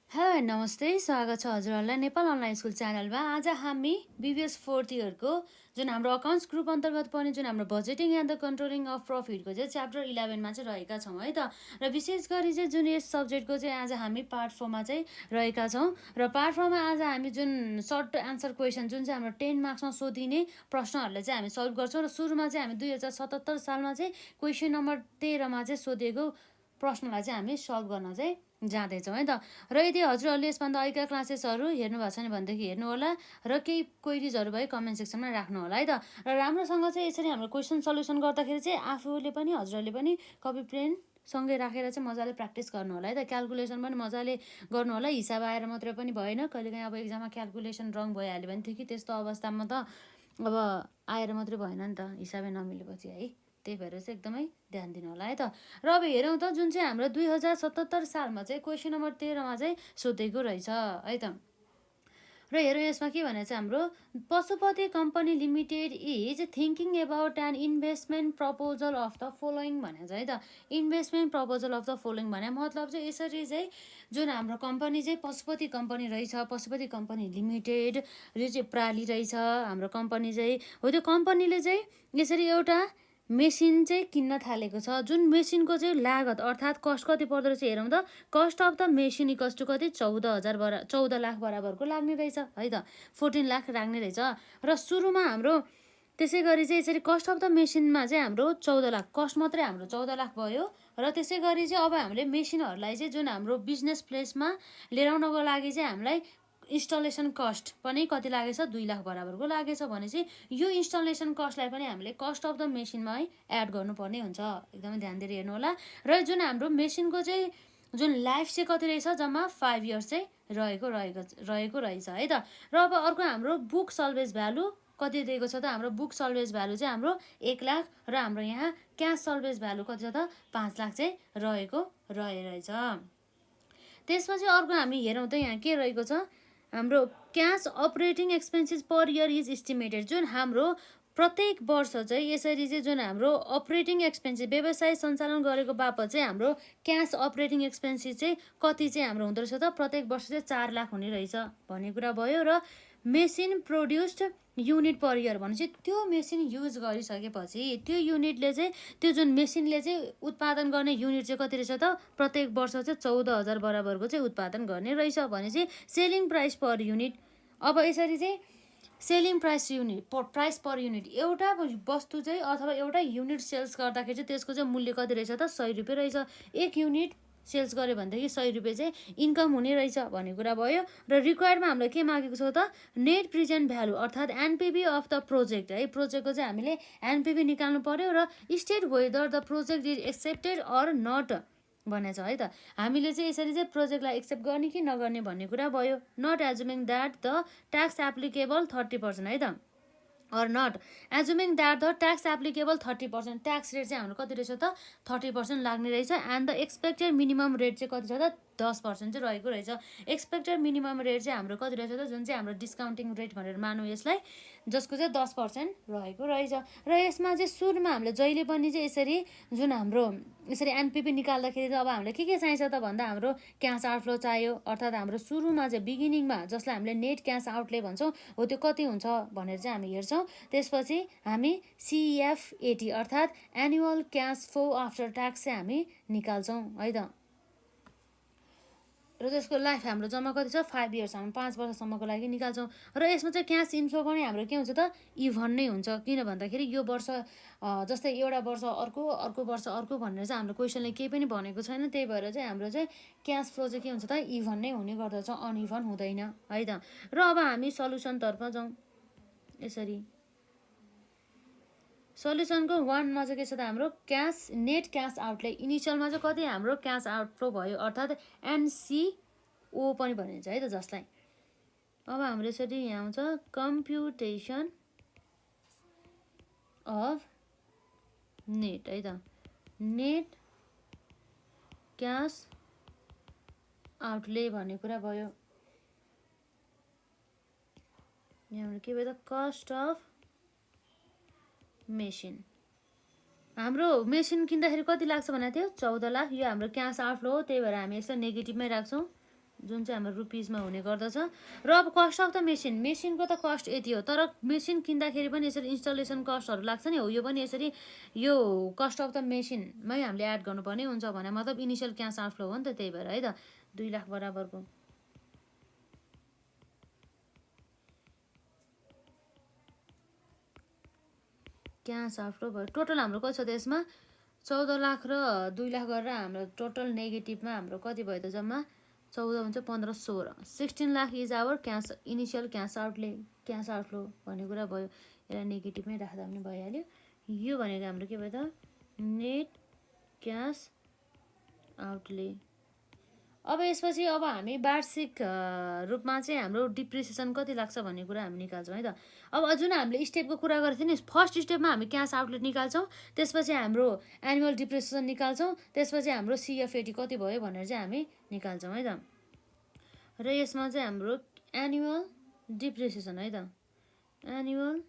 Hello नमस्ते, स्वागत छ हजुरहरूलाई नेपाल अनलाइन स्कुल च्यानलमा। आज हामी बिबिएस फोर्थ इयरको जुन हाम्रो अकाउन्ट्स ग्रुप अन्तर्गत पर्ने जुन हाम्रो budgeting and the controlling of प्रफिटको चाहिँ च्याप्टर 11मा चाहिँ रहेका छौँ है त। र विशेष गरी चाहिँ जुन यस सब्जेक्टको चाहिँ आज हामी पार्ट 4मा चाहिँ रहेका छौँ। र पार्ट 4मा आज हामी जुन सर्ट एन्सर क्वेसन जुन चाहिँ हाम्रो 10 मार्क्समा सोधिने प्रश्नहरूलाई चाहिँ हामी सल्भ गर्छौँ। र सुरुमा चाहिँ हामी 2077 सालमा चाहिँ क्वेसन नम्बर 13मा चाहिँ सोधिएको प्रश्नलाई चाहिँ हामी सल्भ गर्न चाहिँ जाँदैछौँ है त। र यदि हजुरहरूले यसभन्दा अहिलेका क्लासेसहरू हेर्नु भएको छैन भनेदेखि हेर्नु होला र केही क्वेरिजहरू भए कमेन्ट सेक्सनमा राख्नु होला है त। र राम्रोसँग चाहिँ यसरी हाम्रो क्वेसन सल्युसन गर्दाखेरि चाहिँ आफूले पनि हजुरहरूले पनि कपी पेन सँगै राखेर चाहिँ मजाले प्र्याक्टिस गर्नु होला है त। क्यालकुलेसन पनि मजाले गर्नु होला, हिसाब आएर मात्रै पनि भएन। कहिलेकाहीँ अब एक्जाममा क्यालकुलेसन रङ भइहाल्यो भने थियो कि त्यस्तो अवस्थामा त अब आएर मात्रै भएन नि त, हिसाबै नमिलेपछि है। त्यही भएर चाहिँ एकदमै ध्यान दिनु होला है त। र अब हेरौँ त जुन चाहिँ हाम्रो 2077 सालमा चाहिँ क्वेसन नम्बर 13मा चाहिँ सोधेको रहेछ है त। र हेरौँ यसमा के भने चाहिँ हाम्रो Pashupati company limited is thinking about an investment proposal of the following भनेको छ है त। Investment proposal of the following भने मतलब चाहिँ यसरी चाहिँ जुन हाम्रो कम्पनी चाहिँ पशुपति कम्पनी रहेछ, पशुपति कम्पनी लिमिटेड यो चाहिँ प्राली रहेछ हाम्रो कम्पनी चाहिँ हो। त्यो कम्पनीले चाहिँ यसरी एउटा मेसिन चाहिँ किन्न थालेको छ। जुन मेसिनको चाहिँ लागत अर्थात् कस्ट कति पर्दो रहेछ हेरौँ त। Cost of the machine equals to कति 14 लाख बराबरको लाग्ने रहेछ है त। 14 लाख लाग्ने रहेछ। र सुरुमा हाम्रो त्यसै गरी चाहिँ यसरी कस्ट अफ द मेसिनमा चाहिँ हाम्रो 14 लाख कस्ट मात्रै हाम्रो 14 लाख भयो। र त्यसै गरी चाहिँ अब हामीले मेसिनहरूलाई चाहिँ जुन हाम्रो बिजनेस प्लेसमा लिएर आउनको लागि चाहिँ हामीलाई इन्स्टलेसन कस्ट पनि कति लागेछ 2 लाख बराबरको लागेछ भनेपछि यो इन्स्टलेसन कस्टलाई पनि हामीले कस्ट अफ द मेसिनमा है एड गर्नुपर्ने हुन्छ। एकदमै ध्यान दिएर हेर्नु होला। र जुन हाम्रो मेसिनको चाहिँ जुन लाइफ चाहिँ कति रहेछ जम्मा 5 इयर्स चाहिँ रहेको रहेछ है त। र अब अर्को हाम्रो बुक सल्भेज भ्यालु कति दिएको छ त। हाम्रो बुक सल्भेज भ्यालु चाहिँ हाम्रो 1 लाख र हाम्रो यहाँ क्यास सल्भेज भ्यालु कति छ त 5 लाख चाहिँ रहेछ। त्यसपछि अर्को हामी हेरौँ त यहाँ के रहेको छ। हाम्रो cash operating expenses per year is estimated. जुन हाम्रो प्रत्येक वर्ष चाहिँ यसरी चाहिँ जुन हाम्रो अपरेटिङ एक्सपेन्सेस व्यवसाय सञ्चालन गरेको बापत चाहिँ हाम्रो क्यास अपरेटिङ एक्सपेन्सेस चाहिँ कति चाहिँ हाम्रो हुँदो रहेछ त प्रत्येक वर्ष चाहिँ 4 लाख हुने रहेछ भन्ने कुरा भयो। र machine produced unit per year भनेपछि त्यो मेसिन युज गरिसकेपछि त्यो युनिटले चाहिँ त्यो जुन मेसिनले चाहिँ उत्पादन गर्ने युनिट चाहिँ कति रहेछ त प्रत्येक वर्ष चाहिँ 14,000 बराबरको चाहिँ उत्पादन गर्ने रहेछ भनेपछि सेलिङ प्राइस पर युनिट। अब यसरी चाहिँ सेलिङ प्राइस पर युनिट एउटा वस्तु चाहिँ अथवा एउटा युनिट सेल्स गर्दाखेरि चाहिँ त्यसको चाहिँ मूल्य कति रहेछ त 100 रुपियाँ रहेछ। एक युनिट सेल्स गऱ्यो भनेदेखि 100 रुपियाँ चाहिँ इन्कम हुने रहेछ भन्ने कुरा भयो। र रिक्वायर्डमा हामीलाई के मागेको छ त नेट प्रेजेन्ट भ्यालु अर्थात् एनपिभी अफ द प्रोजेक्ट है। प्रोजेक्टको चाहिँ हामीले एनपिभी निकाल्नु पर्यो र state whether the project is accepted or not भनेको छ है त। हामीले चाहिँ यसरी चाहिँ प्रोजेक्टलाई एक्सेप्ट गर्ने कि नगर्ने भन्ने कुरा भयो। Not assuming that the tax applicable 30% है त। or not assuming that the tax applicable 30% tax rate चाहिँ हाम्रो कति रहेछ त 30% लाग्ने रहेछ। And the expected minimum rate चाहिँ कति छ त 10% चाहिँ रहेको रहेछ। एक्सपेक्टेड मिनिमम रेट चाहिँ हाम्रो कति रहेछ त जुन चाहिँ हाम्रो डिस्काउन्टिङ रेट भनेर मानौँ यसलाई, जसको चाहिँ 10% रहेको रहेछ। र यसमा चाहिँ सुरुमा हामीले जहिले पनि चाहिँ यसरी जुन हाम्रो यसरी एनपिपी निकाल्दाखेरि चाहिँ अब हामीलाई के चाहिन्छ त भन्दा हाम्रो क्यास आउटफ्लो चाहियो अर्थात् हाम्रो सुरुमा चाहिँ बिगिनिङमा जसलाई हामीले नेट क्यास आउटले भन्छौँ हो त्यो कति हुन्छ भनेर चाहिँ हामी हेर्छौँ। त्यसपछि हामी सिएफएटी अर्थात् annual cash flow after tax चाहिँ हामी निकाल्छौँ है त। र त्यसको लाइफ हाम्रो जम्मा कति छ 5 इयर्स, हाम्रो 5 वर्षसम्मको लागि निकाल्छौँ। र यसमा चाहिँ क्यास इन्फ्लो पनि हाम्रो के हुन्छ त इभन नै हुन्छ। किन भन्दाखेरि यो वर्ष जस्तै एउटा वर्ष अर्को वर्ष अर्को भनेर चाहिँ हाम्रो क्वेसनले केही पनि भनेको छैन। त्यही भएर चाहिँ हाम्रो चाहिँ क्यास फ्लो चाहिँ के हुन्छ त इभन नै हुने गर्दछ, अनइभन हुँदैन है त। र अब हामी सल्युसनतर्फ जाउँ। यसरी सल्युसनको 1 मा चाहिँ के छ त हाम्रो क्यास नेट क्यास आउटले इनिसियलमा चाहिँ कति हाम्रो क्यास आउटफ्लो भयो अर्थात् एनसिओ पनि भनिन्छ है त जसलाई। अब हाम्रो यसरी यहाँ आउँछ कम्प्युटेसन अफ नेट है त। नेट क्यास आउटले भन्ने कुरा भयो। यहाँ के भयो त कस्ट अफ मेसिन। हाम्रो मेसिन किन्दाखेरि कति लाग्छ भनेको थियो 14 लाख। यो हाम्रो क्यास आउटफ्लो हो त्यही भएर हामी यसलाई नेगेटिभमै राख्छौँ जुन चाहिँ हाम्रो रुपिजमा हुने गर्दछ। र अब कस्ट अफ द मेसिनको त कस्ट यति हो, तर मेसिन किन्दाखेरि पनि यसरी इन्स्टलेसन कस्टहरू लाग्छ नि, हो यो पनि यसरी यो कस्ट अफ द मेसिनमै हामीले एड गर्नुपर्ने हुन्छ भने मतलब इनिसियल क्यास आउटफ्लो हो नि त, त्यही भएर है त 2 लाख बराबरको क्यास आउटफ्लो भयो। टोटल हाम्रो कति छ त यसमा 14 लाख र 2 लाख गरेर हाम्रो टोटल नेगेटिभमा हाम्रो कति भयो त जम्मा 14 हुन्छ 15 16 16 lakh is our cash initial cash outflow भन्ने कुरा भयो। यसलाई नेगेटिभमै राख्दा पनि भइहाल्यो। यो भनेको हाम्रो के भयो त नेट क्यास आउटले। अब यसपछि अब हामी वार्षिक रूपमा चाहिँ हाम्रो डिप्रिसिएसन कति लाग्छ भन्ने कुरा हामी निकाल्छौँ है त। अब जुन हामीले स्टेपको कुरा गरेको थियौँ नि, फर्स्ट स्टेपमा हामी क्यास आउटलेट निकाल्छौँ, त्यसपछि हाम्रो एनुअल डिप्रिसिएसन निकाल्छौँ, त्यसपछि हाम्रो सिएफएटी कति भयो भनेर चाहिँ हामी निकाल्छौँ है त। र यसमा चाहिँ हाम्रो एनुअल डिप्रिसिएसन है त, एनुअल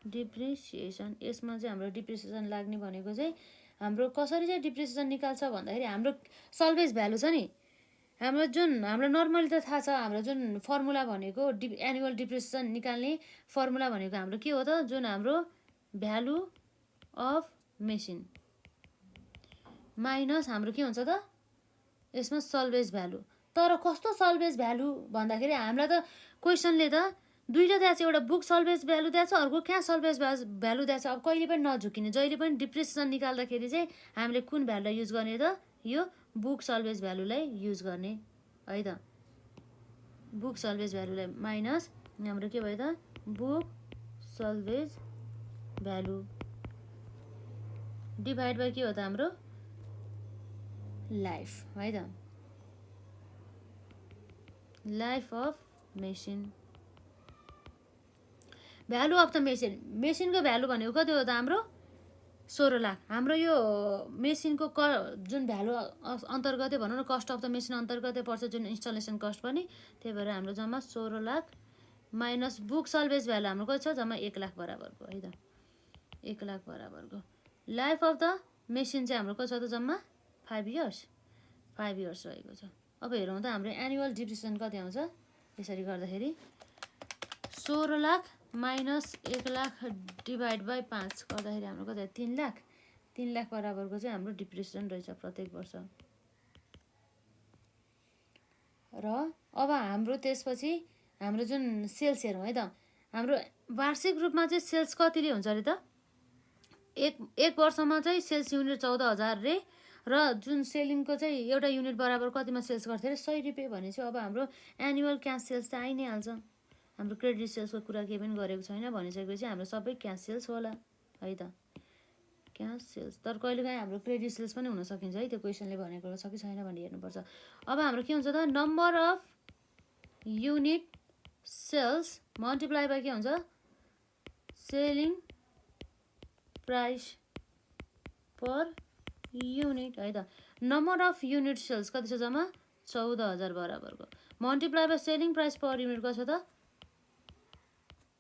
डिप्रिसिएसन, यसमा चाहिँ हाम्रो डिप्रिसिएसन लाग्ने भनेको चाहिँ हाम्रो कसरी चाहिँ डिप्रिसिएसन निकाल्छ भन्दाखेरि हाम्रो सल्भेज भ्यालु छ नि, हाम्रो जुन हाम्रो नर्मली त थाहा छ हाम्रो जुन फर्मुला भनेको एनुअल डिप्रिसिएसन निकाल्ने फर्मुला भनेको हाम्रो के हो त, जुन हाम्रो भ्यालु अफ मेसिन माइनस हाम्रो के हुन्छ त यसमा सल्भेज भ्यालु। तर कस्तो सल्भेज भ्यालु भन्दाखेरि हामीलाई त क्वेसनले त दुईवटा दिएको छ, एउटा बुक सल्भेज भ्यालु दिएको छ, अर्को क्यास सल्भेज भ्यालु दिएको छ। अब कहिले पनि नझुकिने, जहिले पनि डिप्रिसिएसन निकाल्दाखेरि चाहिँ हामीले कुन भ्यालुलाई युज गर्ने त, यो बुक सल्भेज भ्यालुलाई युज गर्ने है त। बुक सल्भेज भ्यालुलाई माइनस हाम्रो के भयो त book salvage value divide by के हो त हाम्रो लाइफ है त, life of machine. Value of the मेसिनको भ्यालु भनेको कति हो त हाम्रो 16 लाख। हाम्रो यो मेसिनको जुन भ्यालु अन्तर्गतै भनौँ न, कस्ट अफ द मेसिन अन्तर्गतै पर्छ जुन इन्स्टलेसन कस्ट पनि, त्यही भएर हाम्रो जम्मा 16 lakh minus book salvage value हाम्रो कति छ जम्मा 1 लाख बराबरको है त, 1 लाख बराबरको। लाइफ अफ द मेसिन चाहिँ हाम्रो कति छ त जम्मा 5 इयर्स रहेको छ। अब हेरौँ त हाम्रो एनुअल डिप्रिसिएसन कति आउँछ, यसरी गर्दाखेरि 16 lakh minus 1 lakh divide by 5 गर्दाखेरि हाम्रो कति 3 लाख, 3 लाख बराबरको चाहिँ हाम्रो डिप्रिसिएसन रहेछ प्रत्येक वर्ष। र अब हाम्रो त्यसपछि हाम्रो जुन सेल्स हेरौँ है त, हाम्रो वार्षिक रूपमा चाहिँ सेल्स कतिले हुन्छ अरे त, एक वर्षमा चाहिँ सेल्स युनिट 14,000 रे, र जुन सेलिङको चाहिँ एउटा युनिट बराबर कतिमा सेल्स गर्थ्यो अरे 100 रुपियाँ भनेपछि अब हाम्रो एनुअल क्यास सेल्स त आइ नै हाल्छ। हाम्रो क्रेडिट सेल्सको कुरा केही पनि गरेको छैन भनिसकेपछि हाम्रो सबै क्यास सेल्स होला है त, क्यास सेल्स। तर कहिलेकाहीँ हाम्रो क्रेडिट सेल्स पनि हुन सकिन्छ है, त्यो क्वेसनले भनेको छ कि छैन भनेर हेर्नुपर्छ। अब हाम्रो के हुन्छ त number of unit sales multiply by के हुन्छ सेलिङ प्राइस पर युनिट है त। नम्बर अफ युनिट सेल्स कति छ जम्मा 14,000 बराबरको multiply by selling price per unit कति छ त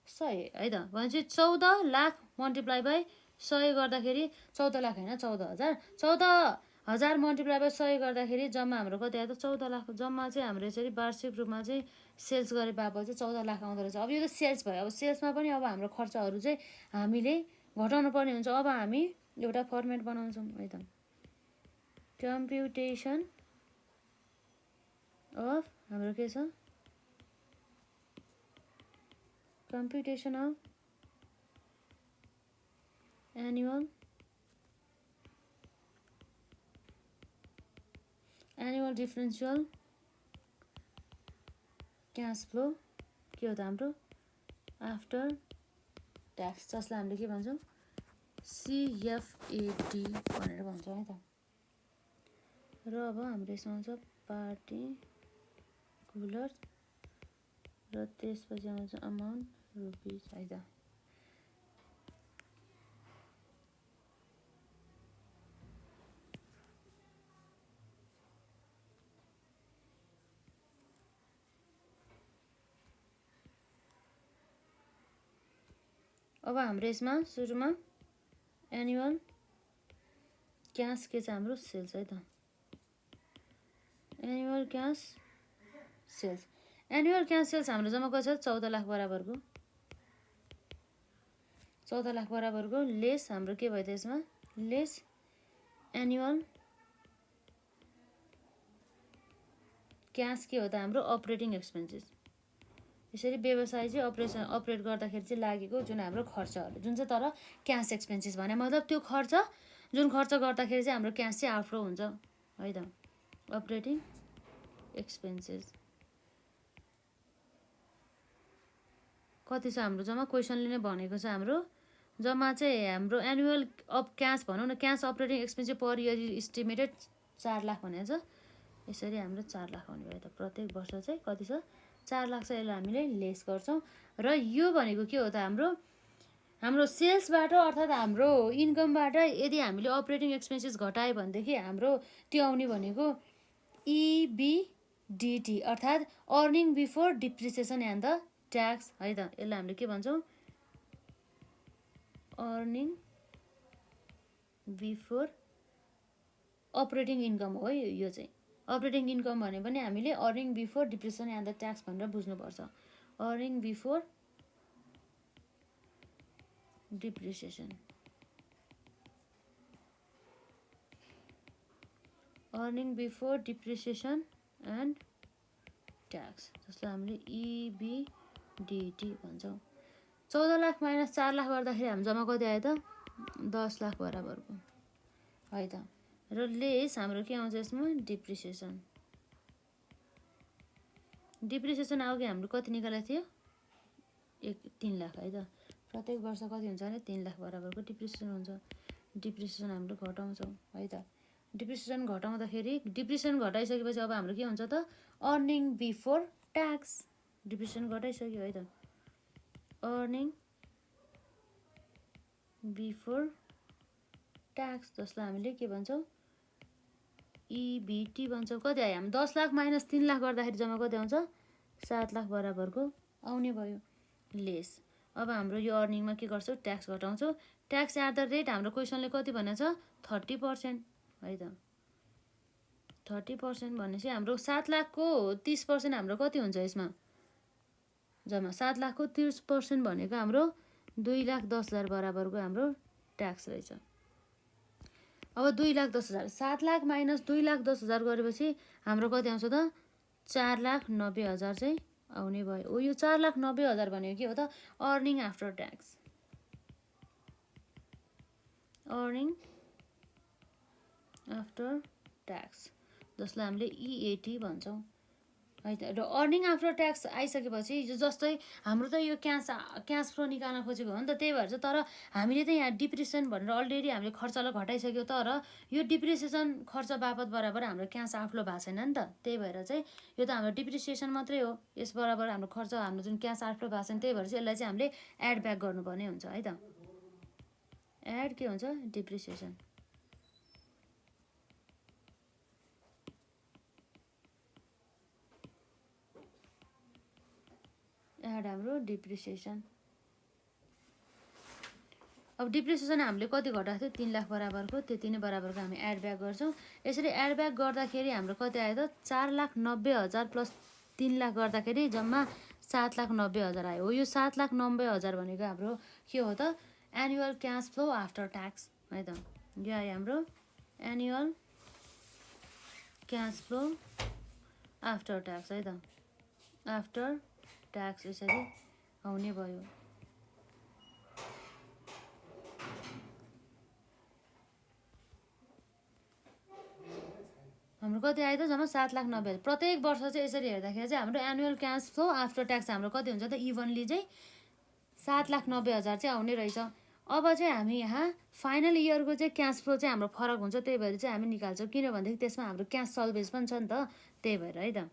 100 है त। भनेपछि 14 लाख मल्टिप्लाई बाई 100 गर्दाखेरि 14 लाख होइन 14,000, 14,000 मल्टिप्लाई बाई 100 गर्दाखेरि जम्मा हाम्रो कति आयो त 14 लाख। जम्मा चाहिँ हाम्रो यसरी वार्षिक रूपमा चाहिँ सेल्स गरे बापत चाहिँ 14 लाख आउँदो रहेछ। अब यो त सेल्स भयो, अब सेल्समा पनि अब हाम्रो खर्चहरू चाहिँ हामीले घटाउनु पर्ने हुन्छ। अब हामी एउटा फर्मेट बनाउँछौँ है त, कम्प्युटेसन अफ हाम्रो के छ कम्प्युटेसन of annual differential cash flow के हो त हाम्रो आफ्टर ट्याक्स, जसलाई हामीले के भन्छौँ सिएफएटी भनेर भन्छौँ है त। र अब हाम्रो यसमा आउँछ पार्टिकुलर र त्यसपछि आउँछ अमाउन्ट रुपिज है त। अब हाम्रो यसमा सुरुमा एनुअल क्यास के छ हाम्रो सेल्स है त, annual cash sales. Annual cash sales हाम्रो जम्मा कति छ 14 लाख बराबरको 14 लाख बराबरको लेस हाम्रो के भयो त यसमा लेस एनुअल क्यास के हो त हाम्रो अपरेटिङ एक्सपेन्सेस। यसरी व्यवसाय चाहिँ अपरेट गर्दाखेरि चाहिँ लागेको जुन हाम्रो खर्चहरू जुन चाहिँ तर क्यास एक्सपेन्सेस भने मतलब त्यो खर्च जुन खर्च गर्दाखेरि चाहिँ हाम्रो क्यास चाहिँ आउटफ्लो हुन्छ है त। अपरेटिङ एक्सपेन्सेस कति छ हाम्रो जम्मा क्वेसनले नै भनेको छ हाम्रो जम्मा चाहिँ हाम्रो एनुअल अफ क्यास भनौँ न cash operating expenses per year estimated 4 lakh भनेको छ। यसरी हाम्रो 4 लाख आउने भयो त प्रत्येक वर्ष चाहिँ कति छ 4 लाख चाहिँ यसलाई हामीले लेस गर्छौँ। र यो भनेको के हो त हाम्रो सेल्सबाट अर्थात् हाम्रो इन्कमबाट यदि हामीले अपरेटिङ एक्सपेन्सेस घटायो भनेदेखि हाम्रो त्यो आउने भनेको EBDT अर्थात् earning before depreciation and the tax है त। यसलाई हामीले के भन्छौँ अर्निङ बिफोर अपरेटिङ इन्कम हो यो चाहिँ। अपरेटिङ इन्कम भने पनि हामीले earning before depreciation and the tax भनेर बुझ्नुपर्छ। Earning before depreciation earning before depreciation and tax जसलाई हामीले EBDT भन्छौँ। 14 लाख माइनस 4 लाख गर्दाखेरि हामी जम्मा कति आयो त 10 लाख बराबरको है त। र लेस हाम्रो के आउँछ यसमा डिप्रिसिएसन। डिप्रिसिएसन आउने हाम्रो कति निकालेको थियो 3 लाख है त। प्रत्येक वर्ष कति हुन्छ भने 3 लाख बराबरको डिप्रिसिएसन हुन्छ। डिप्रिसिएसन हाम्रो घटाउँछौँ है त। डिप्रिसिएसन घटाउँदाखेरि डिप्रिसिएसन घटाइसकेपछि अब हाम्रो के हुन्छ त अर्निङ बिफोर ट्याक्स। डिप्रिसिएसन घटाइसक्यो है त। अर्निङ बिफोर ट्याक्स जसलाई हामीले के भन्छौँ EBT भन्छौँ। कति आयो हामी 10 लाख माइनस 3 लाख गर्दाखेरि जम्मा कति आउँछ 7 लाख बराबरको आउने भयो लेस। अब हाम्रो यो अर्निङमा के गर्छौँ ट्याक्स घटाउँछौँ। ट्याक्स एट द रेट हाम्रो क्वेसनले कति भनेको छ 30% है त। 30% भनेपछि हाम्रो 7 लाखको 30% हाम्रो कति हुन्छ यसमा जम्मा 7 लाखको 30% भनेको हाम्रो 2,10,000 बराबरको हाम्रो ट्याक्स रहेछ। अब 2,10,000 7 लाख माइनस 2,10,000 गरेपछि हाम्रो कति आउँछ त 4,90,000 चाहिँ आउने भयो। यो 4,90,000 भनेको के हो त earning after tax. Earning after tax जसलाई हामीले EAT भन्छौँ है त। र अर्निङ आफ्टर ट्याक्स आइसकेपछि जस्तै हाम्रो त यो क्यास फ्लो निकाल्न खोजेको हो नि त। त्यही भएर चाहिँ तर हामीले त यहाँ डिप्रिसिएसन भनेर अलरेडी हामीले खर्चलाई घटाइसक्यो तर यो डिप्रिसिएसन खर्च बापत बराबर हाम्रो क्यास आउटफ्लो भएको छैन नि त। त्यही भएर चाहिँ यो त हाम्रो डिप्रिसिएसन मात्रै हो यस बराबर हाम्रो खर्च हाम्रो जुन क्यास आउटफ्लो भएको छैन त्यही भएर चाहिँ यसलाई चाहिँ हामीले एड ब्याक गर्नुपर्ने हुन्छ है त। एड के हुन्छ डिप्रिसिएसन। एड हाम्रो डिप्रिसिएसन। अब डिप्रिसिएसन हामीले कति घटाएको थियो 3 लाख बराबरको त्यति नै बराबरको हामी एड ब्याक गर्छौँ। यसरी एड ब्याक गर्दाखेरि हाम्रो कति आयो त 4,90,000 प्लस 3 लाख गर्दाखेरि जम्मा 7,90,000 आयो। हो यो 7,90,000 भनेको हाम्रो के हो त annual cash flow after tax है त। यो आयो हाम्रो annual cash flow after tax है त। आफ्टर ट्याक्स यसरी आउने भयो। हाम्रो कति आयो त जम्मा 7,90,000। प्रत्येक वर्ष चाहिँ यसरी हेर्दाखेरि चाहिँ हाम्रो annual cash flow after tax हाम्रो कति हुन्छ त इभनली चाहिँ 7,90,000 चाहिँ आउने रहेछ। अब चाहिँ हामी यहाँ फाइनल इयरको चाहिँ क्यास फ्लो चाहिँ हाम्रो फरक हुन्छ त्यही भएर चाहिँ हामी निकाल्छौँ किनभनेदेखि त्यसमा हाम्रो क्यास सल्भेज पनि छ नि त त्यही भएर है त।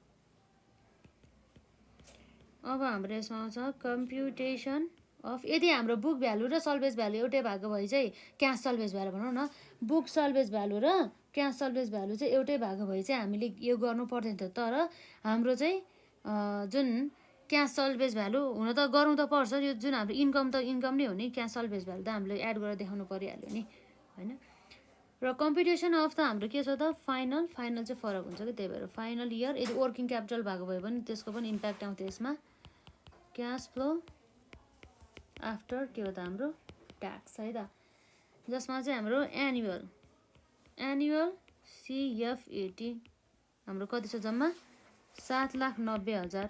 अब हाम्रो यसमा आउँछ कम्प्युटेसन अफ यदि हाम्रो बुक भ्यालु र सल्भेज भ्यालु एउटै भएको भए चाहिँ क्यास सल्भेज भ्यालु भनौँ न बुक सल्भेज भ्यालु र क्यास सल्भेज भ्यालु चाहिँ एउटै भएको भए चाहिँ हामीले यो गर्नु पर्दैन थियो। तर हाम्रो चाहिँ जुन क्यास सल्भेज भ्यालु हुन त गरौँ त पर्छ। यो जुन हाम्रो इन्कम त इन्कम नै हो नि क्यास सल्भेज भ्यालु त हामीले एड गरेर देखाउनु परिहाल्यो नि होइन। र र कम्पिटिसन अफ त हाम्रो के छ त फाइनल चाहिँ फरक हुन्छ कि, त्यही भएर फाइनल इयर यदि वर्किङ क्यापिटल भएको भए पनि त्यसको पनि इम्प्याक्ट आउँथ्यो यसमा। क्यास फ्लो आफ्टर के हो त हाम्रो ट्याक्स है त, जसमा चाहिँ हाम्रो एनुअल CFAT हाम्रो कति छ जम्मा 7,90,000,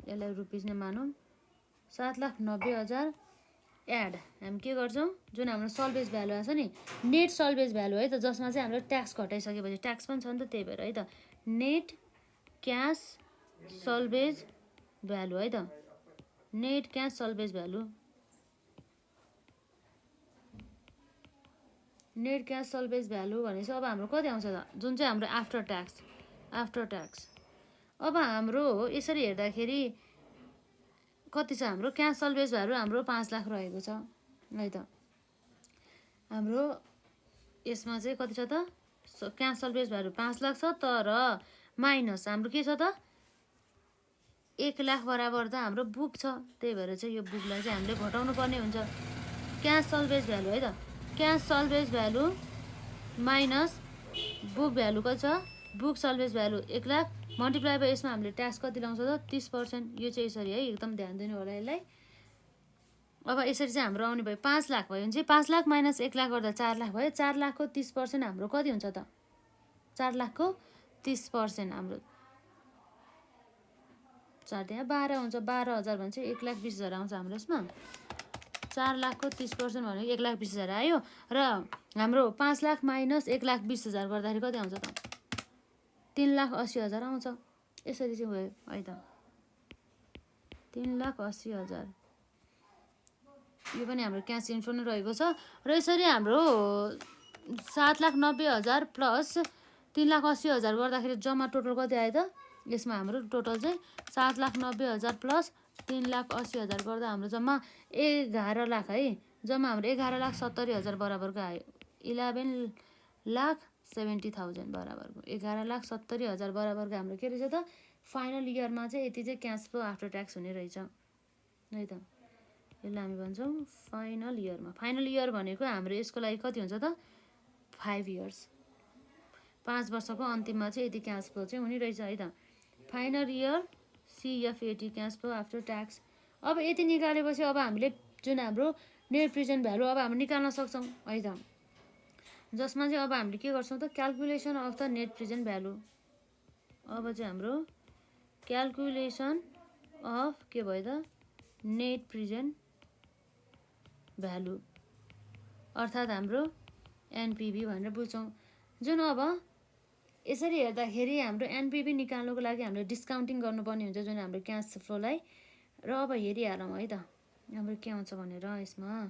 यसलाई रुपिस नै मानौँ, 7,90,000 एड हामी के गर्छौँ जुन हाम्रो सल्भेज भ्यालु आएको छ नि, नेट सल्भेज भ्यालु है त, जसमा चाहिँ हाम्रो ट्याक्स घटाइसकेपछि ट्याक्स पनि छ नि त, त्यही भएर है त नेट क्यास सल्भेज भ्यालु है त, net cash salvage value, net cash salvage value भनेपछि अब हाम्रो कति आउँछ त, जुन चाहिँ हाम्रो आफ्टर ट्याक्स। अब हाम्रो यसरी हेर्दाखेरि कति छ हाम्रो क्यास सल्भेज भ्यालु हाम्रो 5 लाख रहेको छ है त। हाम्रो यसमा चाहिँ कति छ त क्यास सल्भेज भ्यालु 5 लाख छ, तर माइनस हाम्रो के छ त 1 लाख बराबर त हाम्रो बुक छ, त्यही भएर चाहिँ यो बुकलाई चाहिँ हामीले घटाउनु पर्ने हुन्छ। क्यास सल्भेज भ्यालु है त, cash salvage value minus book value कति छ, book salvage value 1 lakh multiply by यसमा हामीले ट्याक्स कति लाउँछ त 30%। यो चाहिँ यसरी है, एकदम ध्यान दिनु होला यसलाई। अब यसरी चाहिँ हाम्रो आउने भयो 5 लाख भयो भने चाहिँ 5 लाख माइनस 1 लाख गर्दा 4 लाख भयो, 4 लाखको 30% हाम्रो कति हुन्छ त, 4 लाखको 30% हाम्रो 4 त्यहाँ 12 हुन्छ, 12,000 भने चाहिँ 1,20,000 आउँछ हाम्रो यसमा। 4 लाखको 30% भनेको 1,20,000 आयो, र हाम्रो 5 लाख माइनस 1,20,000 गर्दाखेरि कति आउँछ त 3,80,000 आउँछ। यसरी चाहिँ भयो है त 3,80,000, यो पनि हाम्रो क्यास इन्फ्लो नै रहेको छ। र यसरी हाम्रो 7,90,000 प्लस 3,80,000 गर्दाखेरि जम्मा टोटल कति आयो त, यसमा हाम्रो टोटल चाहिँ 7,90,000 प्लस 3,80,000 गर्दा हाम्रो जम्मा 11 लाख है, जम्मा हाम्रो 11,70,000 बराबरको आयो, 11,70,000 बराबरको, 11,70,000 बराबरको हाम्रो के रहेछ त फाइनल इयरमा चाहिँ यति चाहिँ क्यास फ्लो आफ्टर ट्याक्स हुने रहेछ है त। यसलाई हामी भन्छौँ फाइनल इयरमा। फाइनल इयर भनेको हाम्रो यसको लागि कति हुन्छ त 5 इयर्स, 5 वर्षको अन्तिममा चाहिँ यति क्यास फ्लो चाहिँ हुने रहेछ है त। Final year CFAT cash flow after tax. अब यति निकालेपछि अब हामीले जुन हाम्रो नेट प्रेजेन्ट भ्यालु अब हामी निकाल्न सक्छौँ है त, जसमा चाहिँ अब हामीले के गर्छौँ त calculation of the net present value. अब चाहिँ हाम्रो क्यालकुलेसन अफ के भयो त नेट प्रेजेन्ट भ्यालु, अर्थात् हाम्रो NPV भनेर बुझ्छौँ। जुन अब यसरी हेर्दाखेरि हाम्रो NPV निकाल्नुको लागि हामीले डिस्काउन्टिङ गर्नुपर्ने हुन्छ जुन हाम्रो क्यास फ्लोलाई। र अब हेरिहालौँ है त हाम्रो के आउँछ भनेर यसमा।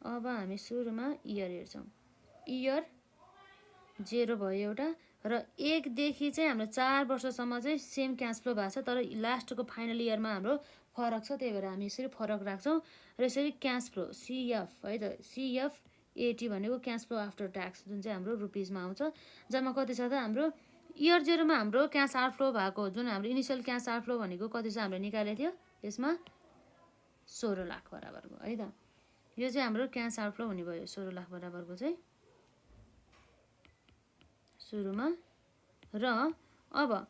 अब हामी सुरुमा इयर हेर्छौँ, इयर 0 भयो एउटा, र 1 देखि चाहिँ हाम्रो 4 वर्षसम्म चाहिँ सेम क्यास फ्लो भएको छ, तर लास्टको फाइनल इयरमा हाम्रो फरक छ, त्यही भएर हामी यसरी फरक राख्छौँ। र यसरी क्यास फ्लो CF है त, CFAT भनेको क्यास फ्लो आफ्टर ट्याक्स जुन चाहिँ हाम्रो रुपिसमा आउँछ। जम्मा कति छ त हाम्रो इयर 0मा हाम्रो क्यास आउटफ्लो भएको जुन हाम्रो इनिसियल क्यास आउटफ्लो भनेको कति छ हाम्रो निकालेको थियो, यसमा 16 लाख बराबरको है त। यो चाहिँ हाम्रो क्यास आउटफ्लो हुने भयो 16 लाख बराबरको चाहिँ सुरुमा। र अब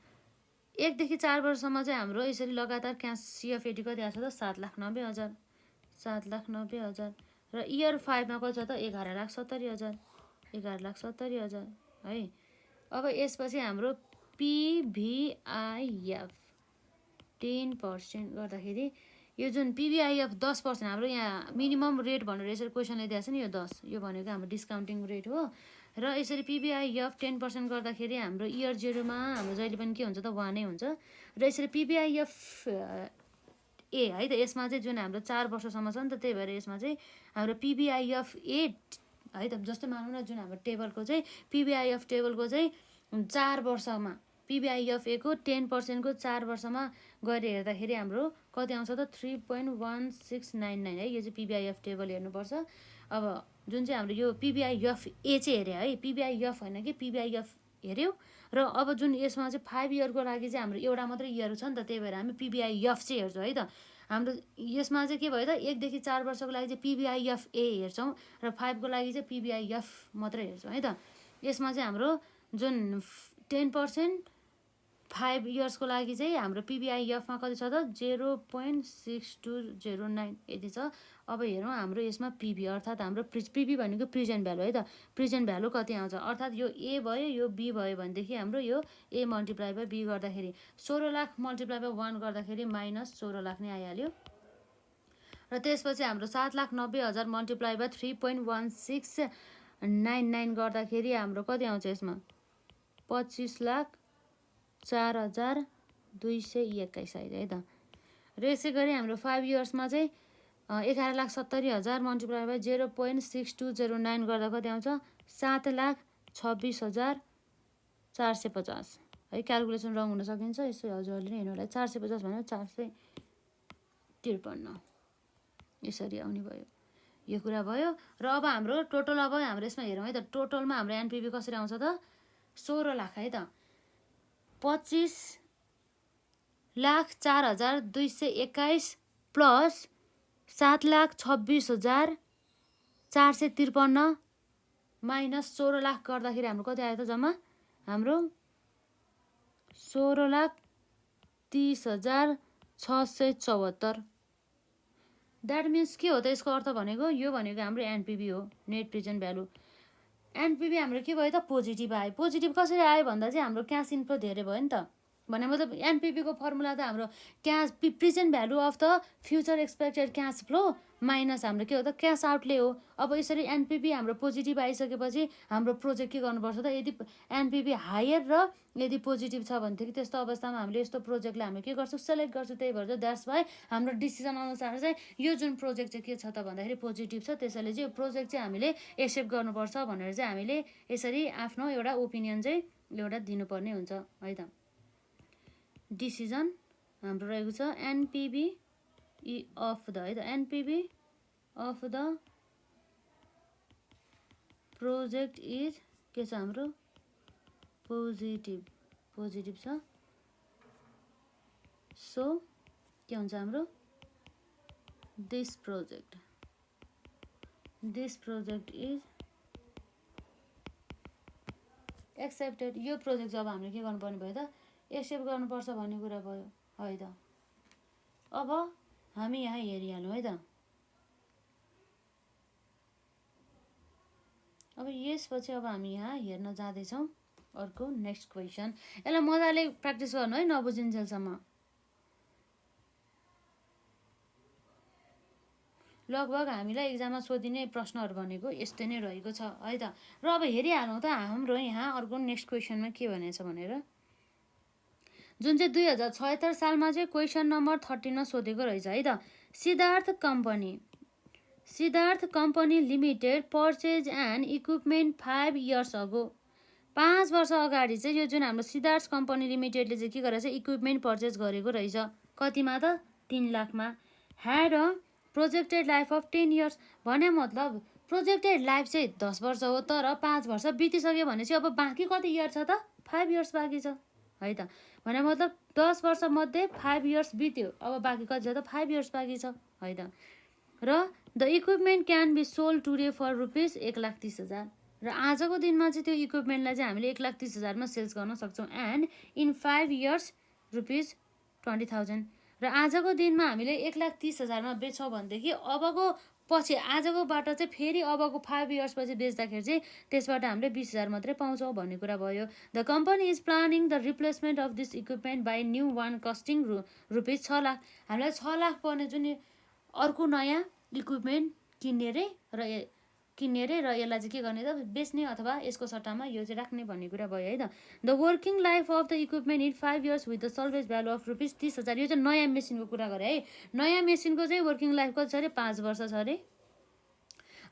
1 देखि 4 वर्षसम्म चाहिँ हाम्रो यसरी लगातार क्यास CFAT कति आएको छ त 7,90,000, 7,90,000। र इयर 5मा कति छ त 11,70,000, 11,70,000 है। अब यसपछि हाम्रो PVIF 10% गर्दाखेरि यो जुन PVIF 10% हाम्रो यहाँ मिनिमम रेट भनेर यसरी क्वेसनले दिएको छ नि, यो 10, यो भनेको हाम्रो डिस्काउन्टिङ रेट हो। र यसरी PVIF 10% गर्दाखेरि हाम्रो इयर 0मा हाम्रो जहिले पनि के हुन्छ त 1 नै हुन्छ। र यसरी PVIF A है त, यसमा चाहिँ जुन हाम्रो 4 वर्षसम्म छ नि त, त्यही भएर यसमा चाहिँ हाम्रो PVIF A है त, जस्तै मानौँ न जुन हाम्रो टेबलको चाहिँ PVIF टेबलको चाहिँ 4 वर्षमा PVIF A को 10% को 4 वर्षमा गएर हेर्दाखेरि हाम्रो कति आउँछ त 3.1699 है। यो चाहिँ PVIF टेबल हेर्नुपर्छ। अब जुन चाहिँ हाम्रो यो PVIF A चाहिँ हेऱ्यो है, PVIF होइन कि PVIF हेऱ्यो, र अब जुन यसमा चाहिँ 5 इयरको लागि चाहिँ हाम्रो एउटा मात्रै इयर छ नि त, त्यही भएर हामी पिबिआइएफ चाहिँ हेर्छौँ है त। हाम्रो यसमा चाहिँ के भयो त 1 देखि 4 वर्षको लागि चाहिँ पिबिआइएफ ए हेर्छौँ र 5 को लागि चाहिँ पिबिआइएफ मात्रै हेर्छौँ है त। यसमा चाहिँ हाम्रो जुन 10% 5 इयर्सको लागि चाहिँ हाम्रो पिबिआइएफमा कति छ त 0.6209 यति छ। अब हेरौँ हाम्रो यसमा पिबी अर्थात् हाम्रो पिबी भनेको प्रेजेन्ट भ्यालु है त। प्रेजेन्ट भ्यालु कति आउँछ अर्थात् यो ए भयो यो बी भयो भनेदेखि हाम्रो यो ए मल्टिप्लाई बाई बी गर्दाखेरि 16 लाख मल्टिप्लाई बाई 1 गर्दाखेरि माइनस 16 लाख नै आइहाल्यो। र त्यसपछि हाम्रो 7,90,000 मल्टिप्लाई बाई 3.1699 गर्दाखेरि हाम्रो कति आउँछ यसमा 25,04,221 आइज है त। र यसै गरी हाम्रो 5 इयर्समा चाहिँ 11,70,000 मल्टिप्लाई बाई 0.6209 गर्दा कति आउँछ 7,26,450 है। क्यालकुलेसन रङ हुन सकिन्छ, यसो हजुरहरूले नै हेर्नु होला। 450 भनेर 453 यसरी आउने भयो, यो कुरा भयो। र अब हाम्रो टोटल अब हाम्रो यसमा हेरौँ है त। टोटलमा हाम्रो एनपिबी कसरी आउँछ त 16 लाख है त। 25,04,221 प्लस 7,26,453 माइनस 16 लाख गर्दाखेरि हाम्रो कति आयो त जम्मा हाम्रो 16,30,674। द्याट मिन्स के हो त यसको अर्थ भनेको यो भनेको हाम्रो एनपिबी हो, नेट प्रेजेन्ट भ्यालु। एनपिबी हाम्रो के भयो त पोजिटिभ आयो। पोजिटिभ कसरी आयो भन्दा चाहिँ हाम्रो क्यास इन्फ्लो धेरै भयो नि त। भने मतलब एनपिबीको फर्मुला त हाम्रो cash present value of the future expected cash flow minus हाम्रो के हो त क्यास आउटले हो। अब यसरी एनपिबी हाम्रो पोजिटिभ आइसकेपछि हाम्रो प्रोजेक्ट के गर्नुपर्छ त यदि एनपिबी हायर र यदि पोजिटिभ छ भनेदेखि त्यस्तो अवस्थामा हामीले यस्तो प्रोजेक्टलाई हामी के गर्छौँ सेलेक्ट गर्छौँ। त्यही भएर चाहिँ द्याट्स वाइ हाम्रो डिसिजन अनुसार चाहिँ यो जुन प्रोजेक्ट चाहिँ के छ त भन्दाखेरि पोजिटिभ छ, त्यसैले चाहिँ यो प्रोजेक्ट चाहिँ हामीले एक्सेप्ट गर्नुपर्छ भनेर चाहिँ हामीले यसरी आफ्नो एउटा ओपिनियन चाहिँ एउटा दिनुपर्ने हुन्छ है त। डिसिजन हाम्रो रहेको छ एनपिबी अफ द है त। एनपिबी अफ द प्रोजेक्ट इज के छ हाम्रो पोजिटिभ छ। सो के हुन्छ हाम्रो दिस प्रोजेक्ट इज एक्सेप्टेड। यो प्रोजेक्ट जब हामीले के गर्नुपर्ने भयो त एक्सेप्ट गर्नुपर्छ भन्ने कुरा भयो है त। अब हामी यहाँ हेरिहालौँ है त। अब यसपछि अब हामी यहाँ हेर्न जाँदैछौँ अर्को नेक्स्ट क्वेसन। यसलाई मजाले प्र्याक्टिस गर्नु है नबुझिन्जेलसम्म। लगभग हामीलाई एक्जाममा सोधिने प्रश्नहरू भनेको यस्तै नै रहेको छ है त। र अब हेरिहालौँ त हाम्रो यहाँ अर्को नेक्स्ट क्वेसनमा के भनेको छ भनेर, जुन चाहिँ 2076 सालमा चाहिँ क्वेसन नम्बर 13मा सोधेको रहेछ है त। Siddhartha company limited purchase and equipment 5 years ago. 5 वर्ष अगाडि चाहिँ यो जुन हाम्रो सिद्धार्थ कम्पनी लिमिटेडले चाहिँ के गरेछ इक्विपमेन्ट पर्चेज गरेको रहेछ। कतिमा त 3 लाखमा। Had a projected life of 10 years भने मतलब प्रोजेक्टेड लाइफ चाहिँ 10 वर्ष हो, तर 5 वर्ष बितिसक्यो भनेपछि अब बाँकी कति इयर छ त 5 इयर्स बाँकी छ है त। भने मतलब 10 वर्ष मध्ये 5 इयर्स बित्यो, अब बाँकी कति छ त 5 इयर्स बाँकी छ है त। र the equipment can be sold today for rupees 1,30,000। र आजको दिनमा चाहिँ त्यो इक्विपमेन्टलाई चाहिँ हामीले 1,30,000मा सेल्स गर्न सक्छौँ। And in 5 years rupees 20,000। र आजको दिनमा हामीले 1,30,000मा बेच्छौँ भनेदेखि अबको पछि आजकोबाट चाहिँ फेरि अबको 5 इयर्सपछि बेच्दाखेरि चाहिँ त्यसबाट हामीले 20,000 मात्रै पाउँछौँ भन्ने कुरा भयो। The company is planning the replacement of this equipment by new one costing rupees 6 lakh. हामीलाई 6 लाख पर्ने जुन अर्को नयाँ इक्विपमेन्ट किन्ने रे र यसलाई चाहिँ के गर्ने त बेच्ने अथवा यसको सट्टामा यो चाहिँ राख्ने भन्ने कुरा भयो है त। The working life of the equipment in 5 years with the salvage value of rupees 30,000। यो चाहिँ नयाँ मेसिनको कुरा गरेँ है। नयाँ मेसिनको चाहिँ वर्किङ लाइफ कति छ अरे 5 वर्ष छ अरे,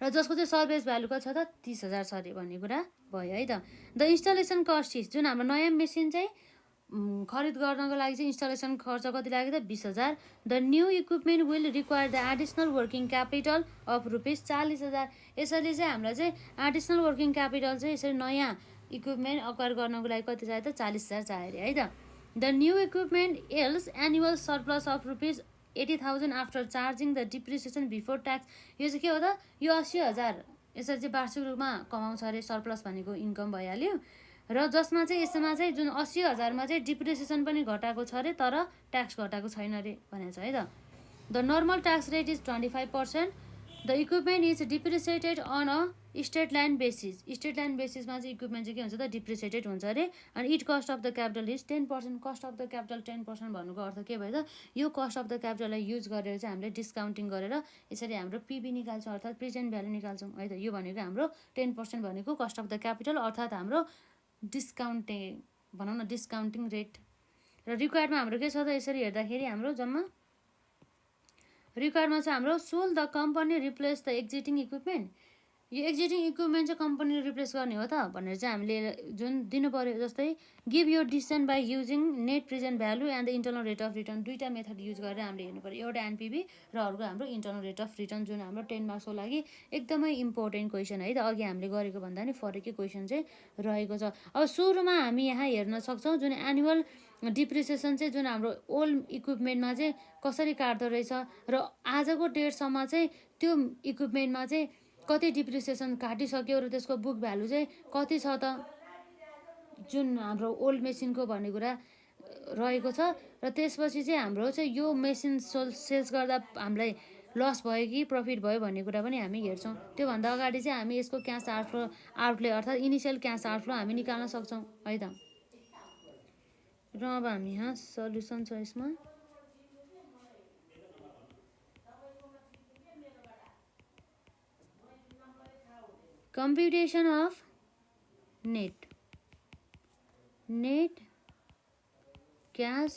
र जसको चाहिँ सल्भेज भ्यालु कति छ त 30,000 छ अरे भन्ने कुरा भयो है त। द इन्स्टलेसन कस्ट इज जुन हाम्रो नयाँ मेसिन चाहिँ खरिद गर्नको लागि चाहिँ इन्स्टलेसन खर्च कति लाग्यो त 20,000। The new equipment will require the additional working capital of rupees 40,000। यसरी चाहिँ हामीलाई चाहिँ एडिसनल वर्किङ क्यापिटल चाहिँ यसरी नयाँ इक्विपमेन्ट अक्वायर गर्नको लागि कति चाहियो त 40,000 चाहियो अरे है त। The new equipment else annual surplus of rupees 80,000 after charging the depreciation before tax. यो चाहिँ के हो त, यो 80,000 यसरी चाहिँ वार्षिक रूपमा कमाउँछ अरे। सरप्लस भनेको इन्कम भइहाल्यो र जसमा चाहिँ यसमा चाहिँ जुन 80,000मा चाहिँ डिप्रिसिएसन पनि घटाएको छ अरे तर ट्याक्स घटाएको छैन अरे भनेको छ है त। The normal tax rate is 25%। The equipment is depreciated on a straight line basis. Straight line बेसिसमा चाहिँ इक्विपमेन्ट चाहिँ के हुन्छ त, डिप्रिसिएटेड हुन्छ अरे। अनि it cost of the capital is 10%। Cost of the capital 10% भन्नुको अर्थ के भयो त, यो कस्ट अफ द क्यापिटललाई युज गरेर चाहिँ हामीले डिस्काउन्टिङ गरेर यसरी हाम्रो पिबी निकाल्छौँ अर्थात् प्रेजेन्ट भ्यालु निकाल्छौँ है त। यो भनेको हाम्रो 10% भनेको कस्ट अफ द क्यापिटल अर्थात् हाम्रो डिस्काउन्टिङ भनौँ न, डिस्काउन्टिङ रेट। र रिक्वायर्डमा हाम्रो के छ त, यसरी हेर्दाखेरि हाम्रो जम्मा रिक्वायर्डमा चाहिँ हाम्रो should the company replace the existing equipment. यो एक्जिस्टिङ इक्विपमेन्ट चाहिँ कम्पनीले रिप्लेस गर्ने हो त भनेर चाहिँ हामीले जुन दिनु पर्यो। जस्तै give your decision by using net present value and the internal rate of return. दुईवटा मेथड युज गरेर हामीले हेर्नु पर्यो, एउटा एनपिभी र अर्को हाम्रो इन्टरनल रेट अफ रिटर्न, जुन हाम्रो 10 मार्क्सको लागि एकदमै इम्पोर्टेन्ट क्वेसन है त। अघि हामीले गरेको भन्दा नि फरकै क्वेसन चाहिँ रहेको छ। अब सुरुमा हामी यहाँ हेर्न सक्छौँ जुन एनुअल डिप्रिसिएसन चाहिँ जुन हाम्रो ओल्ड इक्विपमेन्टमा चाहिँ कसरी काट्दो रहेछ र आजको डेटसम्म चाहिँ त्यो इक्विपमेन्टमा चाहिँ कति डिप्रिसिएसन काटिसक्यो र त्यसको बुक भ्यालु चाहिँ कति छ त, जुन हाम्रो ओल्ड मेसिनको भन्ने कुरा रहेको छ। र त्यसपछि चाहिँ हाम्रो चाहिँ यो मेसिन सेल्स गर्दा हामीलाई लस भयो कि प्रफिट भयो भन्ने कुरा पनि हामी हेर्छौँ। त्योभन्दा अगाडि चाहिँ हामी यसको क्यास आउटले अर्थात् इनिसियल क्यास आउटफ्लो हामी निकाल्न सक्छौँ है त। र अब हामी यहाँ सल्युसन छ यसमा। computation of net cash